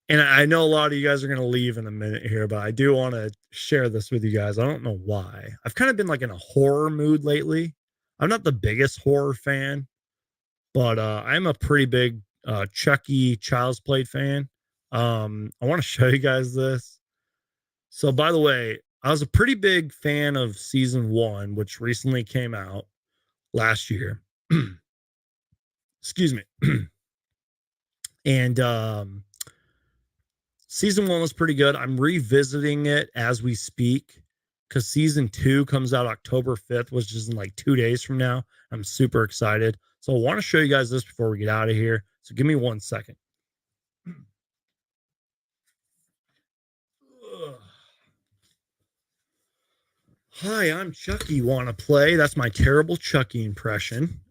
and I know a lot of you guys are going to leave in a minute here, but I do want to share this with you guys. I don't know why. I've kind of been like in a horror mood lately. I'm not the biggest horror fan, but I'm a pretty big Chucky Child's Play fan. I want to show you guys this. So, by the way, I was a pretty big fan of season 1, which recently came out last year. Excuse me. And season 1 was pretty good. I'm revisiting it as we speak because season 2 comes out October 5th, which is in like 2 days from now. I'm super excited. So I want to show you guys this before we get out of here. So give me 1 second. Hi, I'm Chucky. Want to play? That's my terrible Chucky impression.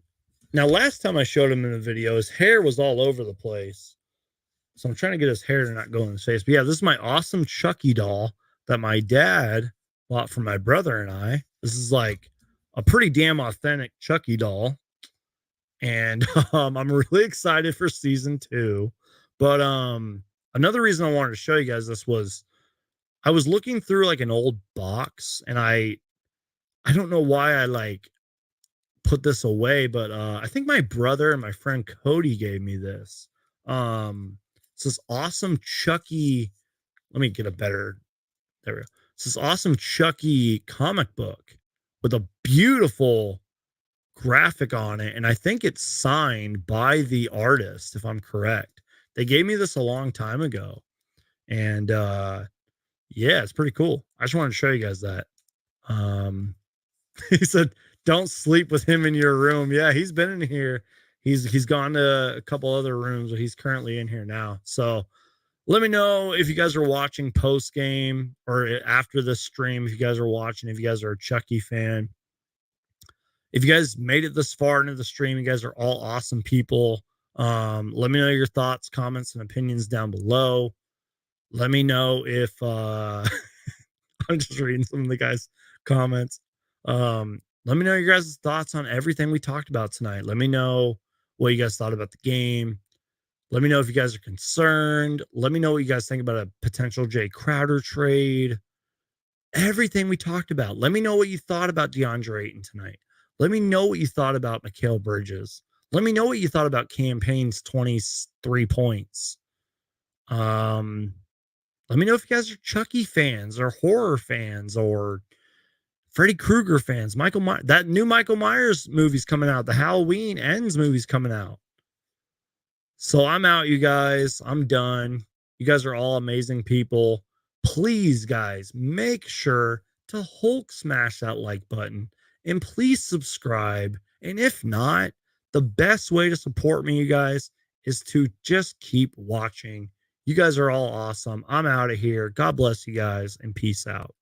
Now, last time I showed him in the video, his hair was all over the place. So I'm trying to get his hair to not go in his face. But yeah, this is my awesome Chucky doll that my dad bought for my brother and I. This is like a pretty damn authentic Chucky doll. And I'm really excited for season 2. But another reason I wanted to show you guys this was I was looking through like an old box, and I don't know why I like put this away, but I think my brother and my friend Cody gave me this. It's this awesome Chucky. Let me get a better. There we go. It's this awesome Chucky comic book with a beautiful graphic on it, and I think it's signed by the artist, if I'm correct. They gave me this a long time ago, and yeah, it's pretty cool. I just wanted to show you guys that. He said, "Don't sleep with him in your room." Yeah, he's been in here. He's gone to a couple other rooms, but he's currently in here now. So let me know if you guys are watching post game or after the stream. If you guys are watching, if you guys are a Chucky fan, if you guys made it this far into the stream, you guys are all awesome people. Let me know your thoughts, comments, and opinions down below. Let me know if I'm just reading some of the guys' comments. Let me know your guys' thoughts on everything we talked about tonight. Let me know what you guys thought about the game. Let me know if you guys are concerned. Let me know what you guys think about a potential Jay Crowder trade. Everything we talked about. Let me know what you thought about DeAndre Ayton tonight. Let me know what you thought about Mikal Bridges. Let me know what you thought about Cam Payne's 23 points. Let me know if you guys are Chucky fans or horror fans or Freddy Krueger fans. That new Michael Myers movie's coming out. The Halloween Ends movie's coming out. So I'm out, you guys. I'm done. You guys are all amazing people. Please, guys, make sure to Hulk smash that like button and please subscribe. And if not, the best way to support me, you guys, is to just keep watching. You guys are all awesome. I'm out of here. God bless you guys and peace out.